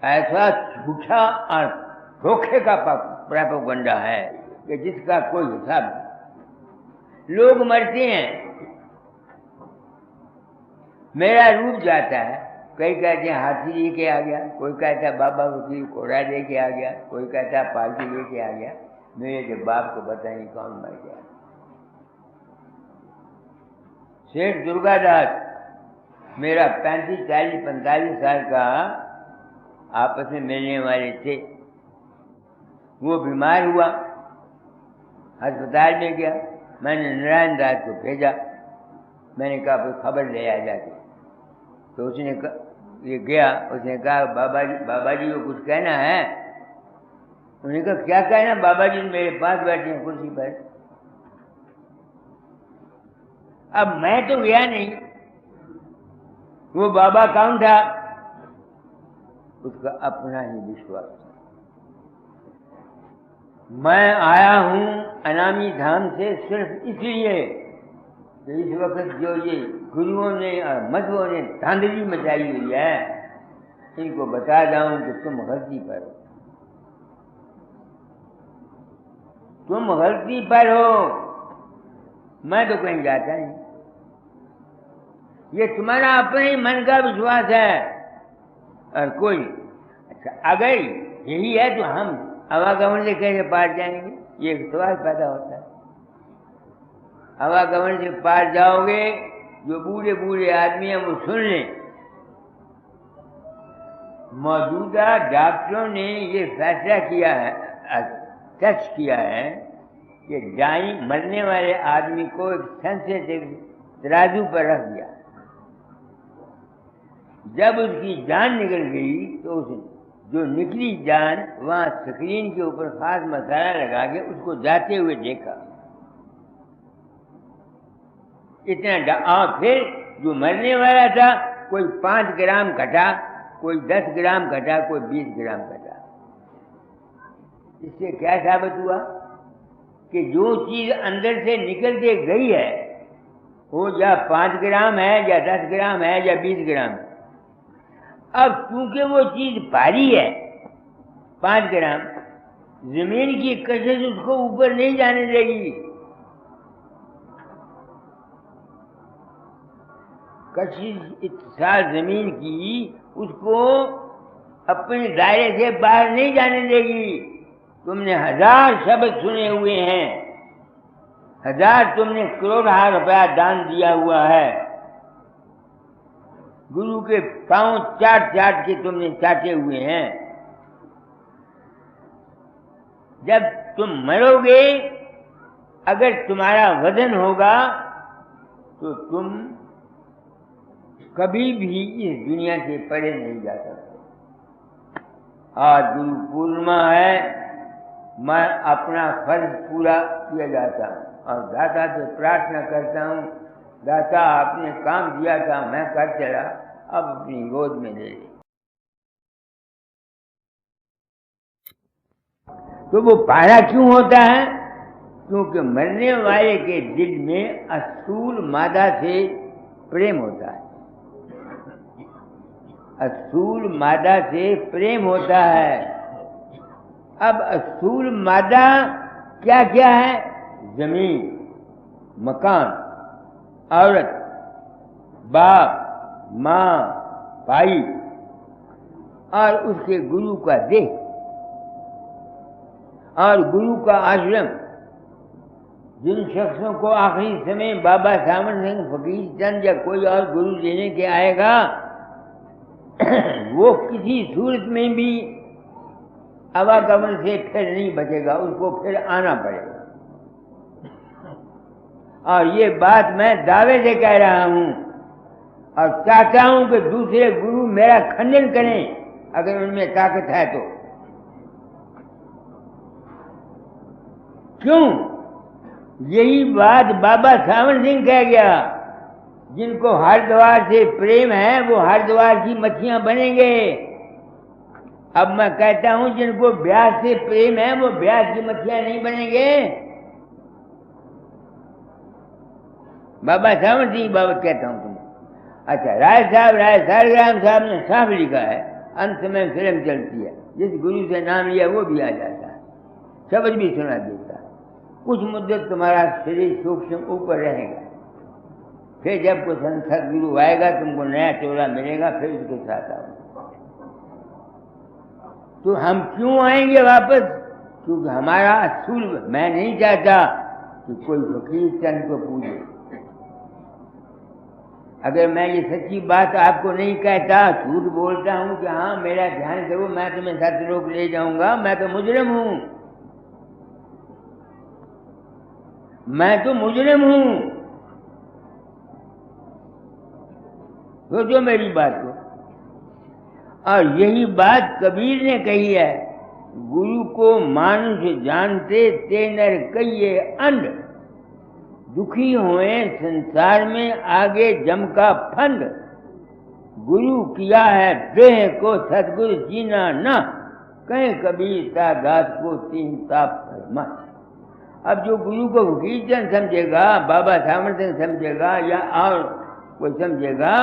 ऐसा झूठा और धोखे का प्रोपेगेंडा है कि जिसका कोई हिसाब नहीं। लोग मरते हैं, मेरा रूप जाता है, कई कहते हैं हाथी लेके आ गया, कोई कहता है बाबा वकील कोड़ा लेके आ गया, कोई कहता है पालकी लेके आ गया। मेरे के बाप को पता नहीं कौन मर गया। सेठ दुर्गादास मेरा 35, 40, 45 साल का आपस में मिलने वाले थे। वो बीमार हुआ, अस्पताल में गया, मैंने नारायण दास को भेजा। मैंने कहा कोई खबर ले आ जाके। तो उसने ये गया, उसने कहा बाबा जी को कुछ कहना है। उन्होंने कहा क्या कहना? बाबा जी मेरे पास बैठे हैं कुर्सी पर। अब मैं तो गया नहीं, वो बाबा कौन था? उसका अपना ही विश्वास था। मैं आया हूं अनामी धाम से सिर्फ इसलिए कि इस वक्त जो ये गुरुओं ने और मधुओं ने धांधली मचाई हुई है, इनको बता जाऊं कि तुम गलती पर हो, तुम गलती पर हो। मैं तो कहीं जाता नहीं। ये तुम्हारा अपने ही मन का विश्वास है और कोई। अच्छा, अगर यही है तो हम आवागमन से कैसे पार जाएंगे? ये एक सवाल पैदा होता है। आवागमन से पार जाओगे, जो बूढ़े बूढ़े आदमी हैं वो सुन लें। मौजूदा डॉक्टरों ने ये फैसला किया है, टेस्ट किया है कि डाई मरने वाले आदमी को एक सेंसिटिव तराजू पर रख दिया। जब उसकी जान निकल गई तो उस जो निकली जान वहां स्क्रीन के ऊपर खास मसाला लगा के उसको जाते हुए देखा। इतना और फिर जो मरने वाला था, कोई 5 ग्राम घटा, कोई 10 ग्राम घटा, कोई 20 ग्राम घटा। इससे क्या साबित हुआ कि जो चीज अंदर से निकल के गई है वो या 5 ग्राम है या 10 ग्राम है या 20 ग्राम है। अब क्योंकि वो चीज भारी है 5 ग्राम, जमीन की कशिश उसको ऊपर नहीं जाने देगी। कशिश इत्साल जमीन की उसको अपने दायरे से बाहर नहीं जाने देगी। तुमने 1000 शब्द सुने हुए हैं, 1000 तुमने करोड़ रुपया दान दिया हुआ है, गुरु के पांव चाट चाट के तुमने चाटे हुए हैं। जब तुम मरोगे, अगर तुम्हारा वजन होगा तो तुम कभी भी इस दुनिया से परे नहीं जा सकते। आज गुरु पूर्णिमा है, मैं अपना फर्ज पूरा किया जाता हूँ और दाता से प्रार्थना करता हूँ, दाता आपने काम दिया था, मैं कर चला, अब अपनी गोद में ले ले। तो वो पारा क्यों होता है? क्योंकि मरने वाले के दिल में असूल मादा से प्रेम होता है, असूल मादा से प्रेम होता है। अब असूल मादा क्या क्या है? जमीन, मकान, औरत, बाप, माँ, भाई और उसके गुरु का देह और गुरु का आश्रम। जिन शख्सों को आखिरी समय बाबा सामन सिंह फकीर चंद या कोई और गुरु लेने के आएगा, वो किसी सूरत में भी आवागमन से फिर नहीं बचेगा, उसको फिर आना पड़ेगा। और ये बात मैं दावे से कह रहा हूं और चाहता हूं कि दूसरे गुरु मेरा खंडन करें अगर उनमें ताकत है तो। क्यों? यही बात बाबा सावन सिंह कह गया, जिनको हरिद्वार से प्रेम है वो हरिद्वार की मच्छियां बनेंगे। अब मैं कहता हूं जिनको ब्यास से प्रेम है वो ब्यास की मच्छियां नहीं बनेंगे। बाबा सावन सिंह बाबत कहता हूं तुम्हें। अच्छा, राय सालग्राम साहब ने साफ लिखा है, अंत में फिल्म चलती है, जिस गुरु से नाम लिया वो भी आ जाता है, शब्द भी सुना देता है। कुछ मुद्दत तुम्हारा शरीर सूक्ष्म ऊपर रहेगा, फिर जब कोई संसद गुरु आएगा तुमको नया चोला मिलेगा, फिर उसके साथ आओ। तो हम क्यों आएंगे वापस? क्योंकि हमारा असूल, मैं नहीं चाहता कि कोई फकीर चंद को पूजे। अगर मैं ये सच्ची बात आपको नहीं कहता, झूठ बोलता हूं कि हाँ मेरा ध्यान करो मैं तुम्हें सतलोक ले जाऊंगा, मैं तो मुजरिम हूं, मैं तो मुजरिम हूं। सोचो मेरी बात को। और यही बात कबीर ने कही है, गुरु को मानुष जानते ते नर कहिए अंध, दुखी हुए संसार में आगे जम का फंद, गुरु किया है देह को सदगुरु जीना न, कहे कबीर ता दास को तीन ताप फरमा। अब जो गुरु को फकीरचंद समझेगा, बाबा सामन सिंह समझेगा या और कोई समझेगा,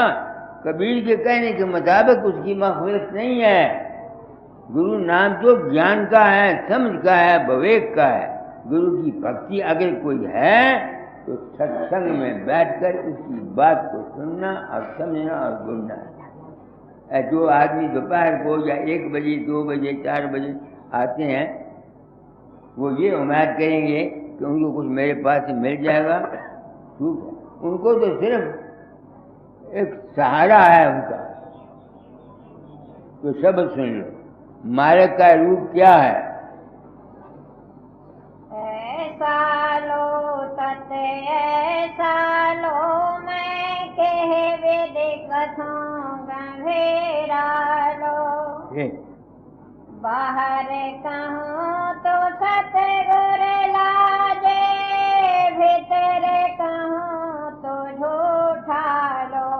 कबीर के कहने के मुताबिक उसकी मग़फ़िरत नहीं है। गुरु नाम तो ज्ञान का है, समझ का है, विवेक का है। गुरु की भक्ति अगर कोई है तो सत्संग में बैठकर उसकी बात को सुनना और समझना और बोलना है। जो आदमी दोपहर को या 1 बजे 2 बजे 4 बजे आते हैं, वो ये उम्मीद करेंगे कि उनको कुछ मेरे पास से मिल जाएगा। ठीक है, उनको तो सिर्फ एक सहारा है उनका। तो सब सुन लो, मालिक का रूप क्या है? ऐसा लो तत ऐसा लो, मैं कह वेद कथों गंभीरा लो। बाहर कहूँ तो सतगुर लाजे, भीतर कहूँ तो झूठा लो।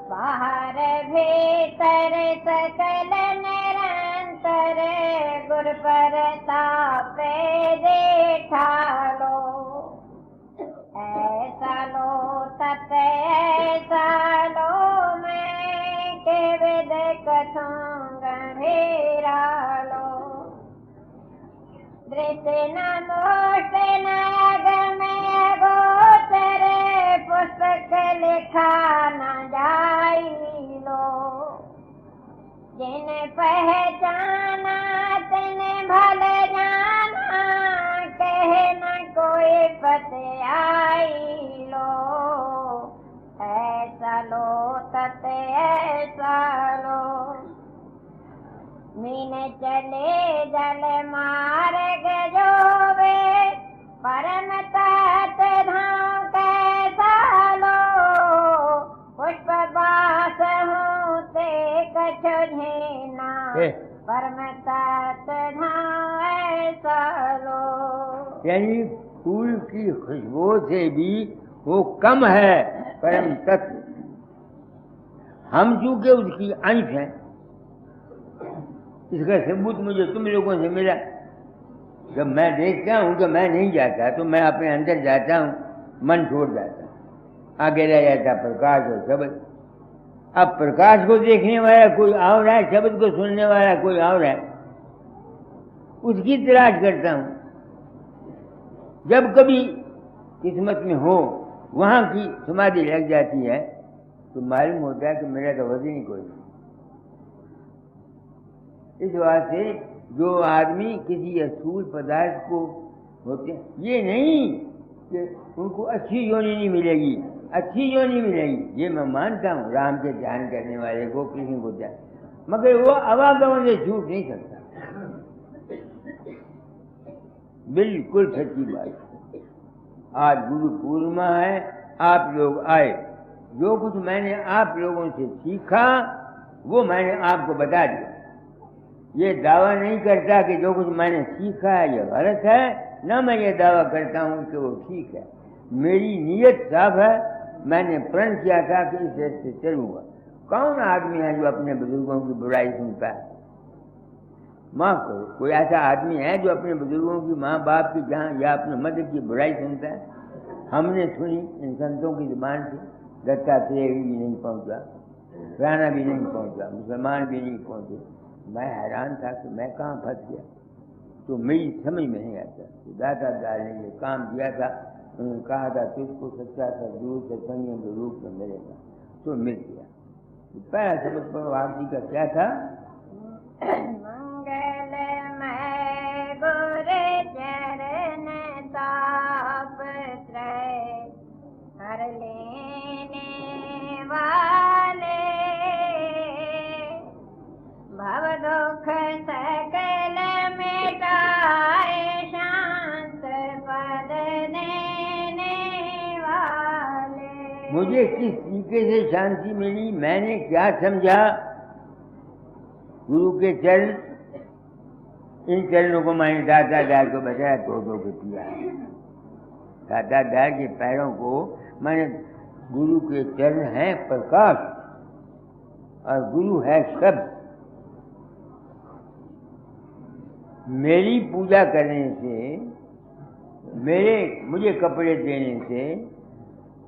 बाहर भीतर सकल निरंतर, गुर प्रताप देखा लो। ऐसा लो तत ऐसा लो, मैं के वेद कथों गंभीरा लो। दृष्टि न मोष्ट न अगम अगोचर, पुस्तक लिखा न जाई लो। जिन पहचाना तिन भल जाना, कहे न कोई पत आई लो। ऐसा लो तत ऐसा लो, मीन चले जल मार्ग जोवे, परम तत् धाम कैसा लो। पुष्प बास हूँ ते कछु झेना, परम तत् धाम ऐसा लो। यानी फूल की खुशबू से भी वो कम है परम तत्व। हम चूंकि उसकी अंश हैं, इसका सबूत मुझे तुम लोगों से मिला। जब मैं देखता हूँ कि मैं नहीं जाता तो मैं अपने अंदर जाता हूँ, मन छोड़ जाता, आगे रह जाता प्रकाश और शब्द। अब प्रकाश को देखने वाला कोई और है, शब्द को सुनने वाला कोई और है, उसकी तलाश करता हूँ। जब कभी किस्मत में हो वहाँ की समाधि लग जाती है तो मालूम होता है कि मेरा तो वजन ही कोई नहीं। इस वास्ते जो आदमी किसी स्थूल पदार्थ को होते हैं, ये नहीं कि उनको अच्छी योनि नहीं मिलेगी, अच्छी योनि मिलेगी, ये मैं मानता हूँ राम के ध्यान करने वाले को, कृष्ण को ध्यान, मगर वो आवागमन से छूट नहीं सकता। बिल्कुल सच्ची बात। आज गुरु पूर्णिमा है, आप लोग आए, जो कुछ मैंने आप लोगों से सीखा वो मैंने आपको बता दिया। ये दावा नहीं करता कि जो कुछ मैंने सीखा है ये गलत है, ना मैं ये दावा करता हूँ कि वो ठीक है। मेरी नीयत साफ है, मैंने प्रण किया था कि इस रास्ते से चलूँगा। कौन आदमी है जो अपने बुजुर्गों की बुराई सुनता है? माफ करो, कोई ऐसा आदमी है जो अपने बुजुर्गों की, माँ बाप की, जहाँ या अपने मदर की बुराई सुनता है? हमने सुनी इन संतों की जुबान से, दत्तात्रेय भी नहीं पहुँचा, राणा भी नहीं पहुँचा, मुसलमान भी नहीं पहुँचे। मैं हैरान था कि मैं कहाँ फंस गया, तो मेरी समझ में नहीं आता। तो दाता दाल ने ये काम दिया था, उन्होंने कहा था तुझको सच्चा सदगुरु सत्संग के रूप में मिलेगा, तो मिल गया। तो पहला सबक पर आप जी का क्या था? मंगलमय गुरु चरण ताप त्रय हर लेने वाले, भव दुख सकल मिटाए शांत पद देने वाले। मुझे किस तरीके से शांति मिली, मैंने क्या समझा? गुरु के चरण, इन चरणों को मैंने दाता दार को बताया, तो के पिया। दाता दार के पैरों को मैंने, गुरु के चरण है प्रकाश और गुरु है शब्द। मेरी पूजा करने से, मुझे कपड़े देने से,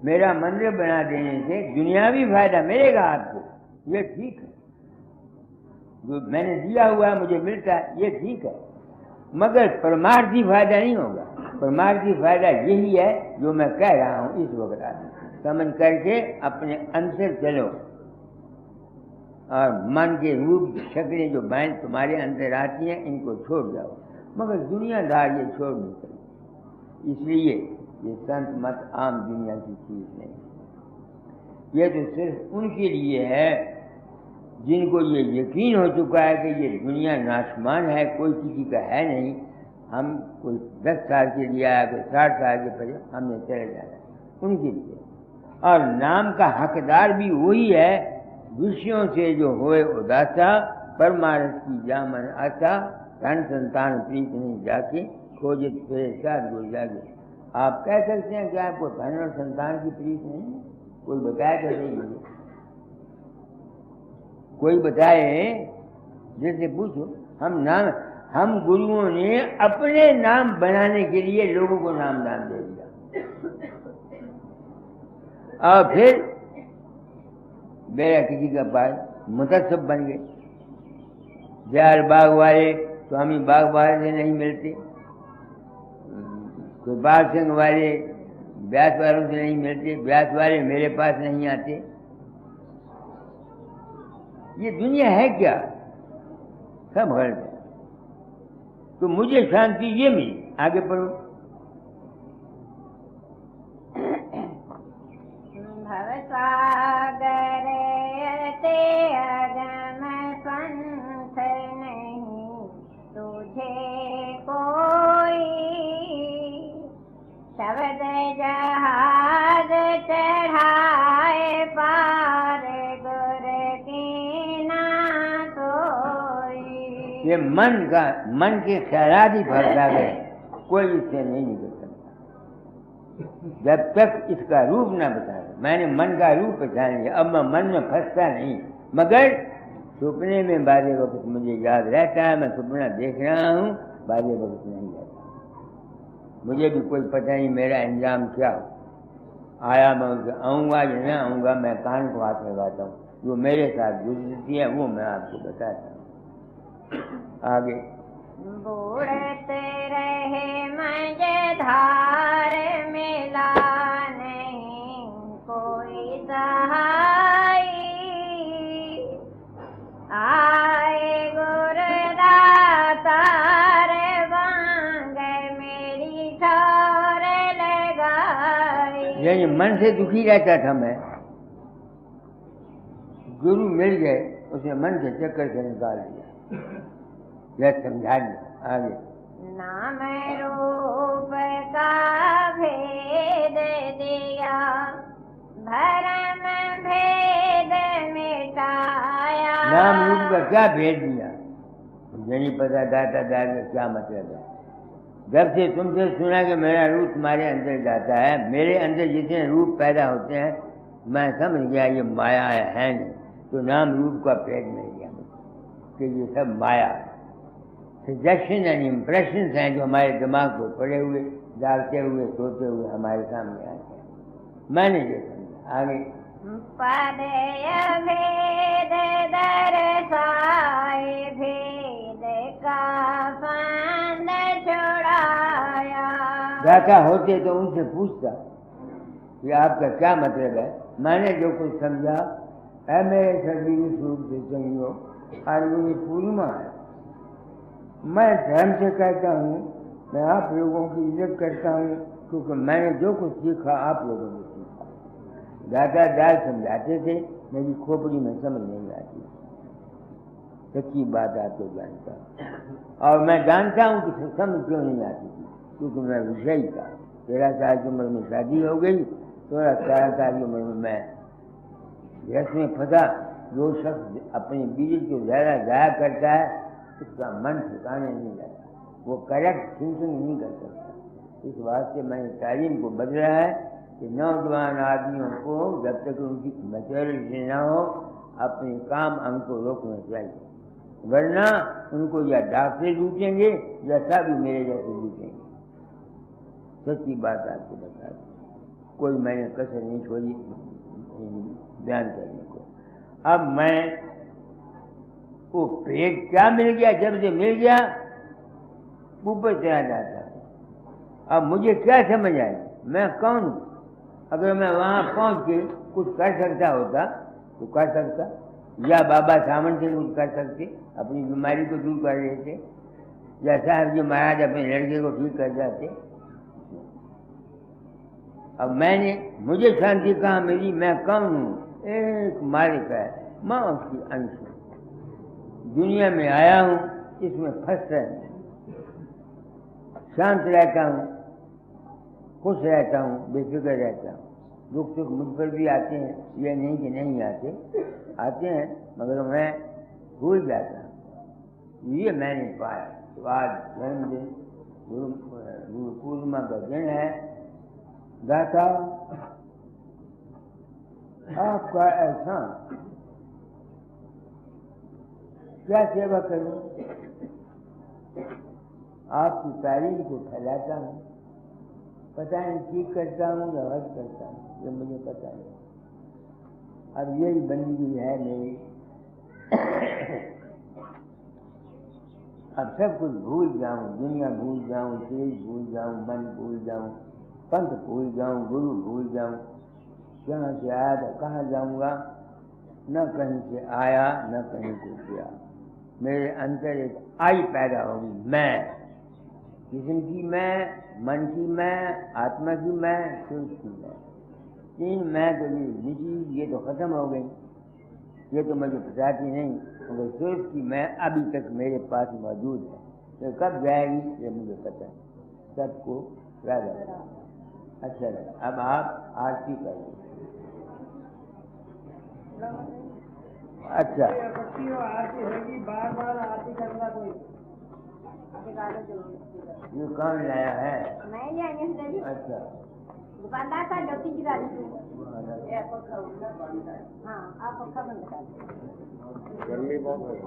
मेरा मंदिर बना देने से दुनियावी फायदा मिलेगा आपको, ये ठीक है। जो मैंने दिया हुआ है मुझे मिलता है, ये ठीक है, मगर परमार्थी फायदा नहीं होगा। परमार्थी फायदा यही है जो मैं कह रहा हूँ इस वक्त। आप समझ करके अपने अंतर चलो और मन के रूप शक्लें जो बैन तुम्हारे अंदर आती हैं इनको छोड़ जाओ, मगर दुनियादार ये छोड़ नहीं सकते। इसलिए ये संत मत आम दुनिया की चीज नहीं, ये तो सिर्फ उनके लिए है जिनको ये यकीन हो चुका है कि ये दुनिया नाशमान है, कोई किसी का है नहीं। हम कोई 10 साल के लिए आया, कोई 60 साल के पहले हमने चले जाना, उनके लिए। और नाम का हकदार भी वही है, विषयों से जो होए उदासा, परमार्थ की जामन आशा, धन संतान प्रीत नहीं जाके, खोजित फिरे साथ गुर जागे। आप कह सकते हैं कि आपको धन और संतान की प्रीत नहीं? कोई बताए तो नहीं मुझे, कोई बताए, जैसे पूछो। हम गुरुओं ने अपने नाम बनाने के लिए लोगों को नाम दान दे दिया, और फिर मेरा किसी का पास मुतस्सब बन गए। जयाल बाग वाले स्वामी बाग वाले से नहीं मिलते, कृपाल सिंह वाले व्यास वालों से नहीं मिलते, व्यास वाले मेरे पास नहीं आते। ये दुनिया है क्या? सब गलत है। तो मुझे शांति ये मिली। आगे पढ़ो। भवसागर ते अगम पंथ नहीं, तुझे कोई शब्द जहाज चढ़ाए पार गुर की ना सोई। ये मन के ख्यालात ही फंसा गए, कोई इससे नहीं निकल सकता जब तक इसका रूप ना बता दे। मैंने मन का रूप पहचान लिया, अब मैं मन में फंसता नहीं, मगर सपने में बारे वक्त मुझे याद रहता है, मैं सपना देख रहा हूँ बाजे वक्त नहीं जाता। मुझे भी कोई पता नहीं मेरा इंजाम क्या आया, मैं उनसे आऊँगा या नहीं आऊँगा, मैं कान को हाथ लगाता हूँ। जो मेरे साथ गुजरती है वो मैं आपको बताता हूँ। आगे बूढ़ते रहे मझधार मिला नहीं कोई सहाय, आए गुरुदाता रे बांगे मेरी ठौर लगाई। यानी मन से दुखी रहता था मैं, गुरु मिल गए, उसे मन के चक्कर से निकाल दिया, यह समझा दिया। आगे नाम रूप का भेद दिया, भरम भेद मिटाया। नाम रूप का क्या भेद दिया, मुझे नहीं पता दाता दार का क्या मतलब है। जब से तुमसे सुना कि मेरा रूप तुम्हारे अंदर जाता है, मेरे अंदर जितने रूप पैदा होते हैं, मैं समझ गया ये माया है नहीं। तो नाम रूप का भेद मिल गया मुझे कि ये सब माया है। सजेशन एंड इम्प्रेशंस हैं जो हमारे दिमाग को पड़े हुए, जागते हुए, सोते हुए हमारे सामने आते हैं। मैंने ये समझा। आगे पदय भेद दर्शाए, भेद का फंद छुड़ाया। दाता होते तो उनसे पूछता कि आपका क्या मतलब है। मैंने जो कुछ समझा है मेरे सभी स्वरूप से संगियों, आज मुझे पूर्णिमा है। मैं धर्म से कहता हूँ, मैं आप लोगों की इज्जत करता हूँ, क्योंकि मैंने जो कुछ सीखा आप लोगों ने सीखा। दादा दाल समझाते थे, मेरी खोपड़ी में समझ नहीं आती। सच्ची बात आपको जानता हूँ, और मैं जानता हूँ कि समझ क्यों नहीं आती थी, क्योंकि मैं विषयी था। 13 साल की उम्र में शादी हो गई, 16 साल की उम्र में मैं यश में फंसा। जो शख्स अपने बीज को ज़्यादा जाया करता है, उसका मन ठिकाने नहीं लगता, वो करेक्ट थिंकिंग नहीं कर सकता। इस वास्ते मैंने तालीम को बदला है कि नौजवान आदमियों को जब तक उनकी मैच्योरिटी न हो, अपने काम अंग को रोकना चाहिए, वरना उनको या डॉक्टर लूटेंगे या सब मेरे जैसे लूटेंगे। सच्ची बात आपको बता दूं, कोई मैंने कसर नहीं छोड़ी बयान करने को। अब मैं वो पेट क्या मिल गया, जब से मिल गया ऊपर चला जाता है। अब मुझे क्या समझ आई, मैं कौन हूँ। अगर मैं वहाँ पहुँच के कुछ कर सकता होता तो कर सकता, या बाबा सामन से कुछ कर सकते, अपनी बीमारी को दूर कर देते, या साहब जी महाराज अपने लड़के को ठीक कर जाते। अब मुझे शांति कहाँ मिली, मैं कौन हूँ। एक मालिक है, मैं उसकी अंश हूँ, दुनिया में आया हूँ, इसमें फंस रहता हूँ, शांत रहता हूँ, खुश रहता हूँ, बेफिक्र रहता हूँ। दुख सुख मुझ पर भी आते हैं, ये नहीं कि नहीं आते हैं, मगर मैं भूल जाता हूँ। ये मैंने पाया। तो आज जन्मदिन गुरु पूर्णिमा का दिन है। दाता आपका एहसान, क्या सेवा करूं। आपकी तारीफ को फैलाता हूँ, पता नहीं ठीक करता हूँ या गलत करता हूँ, ये मुझे पता नहीं। अब यही बंदगी है मेरी। अब सब कुछ भूल जाऊं, दुनिया भूल जाऊं, देश भूल जाऊं, मन भूल जाऊं, पंथ भूल जाऊं, गुरु भूल जाऊं, कहाँ से आया था कहाँ जाऊंगा। न कहीं से आया न कहीं को गया। मेरे अंदर एक आई पैदा होगी, मैं, जिस्म की मैं, मन की मैं, आत्मा की मैं, सोच की मैं। 3 मैं तो ये निजी, ये तो खत्म हो गई, ये तो मुझे बताती नहीं, मगर सोच की मैं अभी तक मेरे पास मौजूद है। ये कब जाएगी ये मुझे पता है, सबको याद रखना। अच्छा लगा। अब आप आरती करें। अच्छा, आरती होगी, बार बार आरती करना कोई ये कौन लाया है? मैं ले आई हूँ। अच्छा, दुकानदार का ज्योति जी हाँ, आप पक्का बंद कर। गर्मी बहुत है।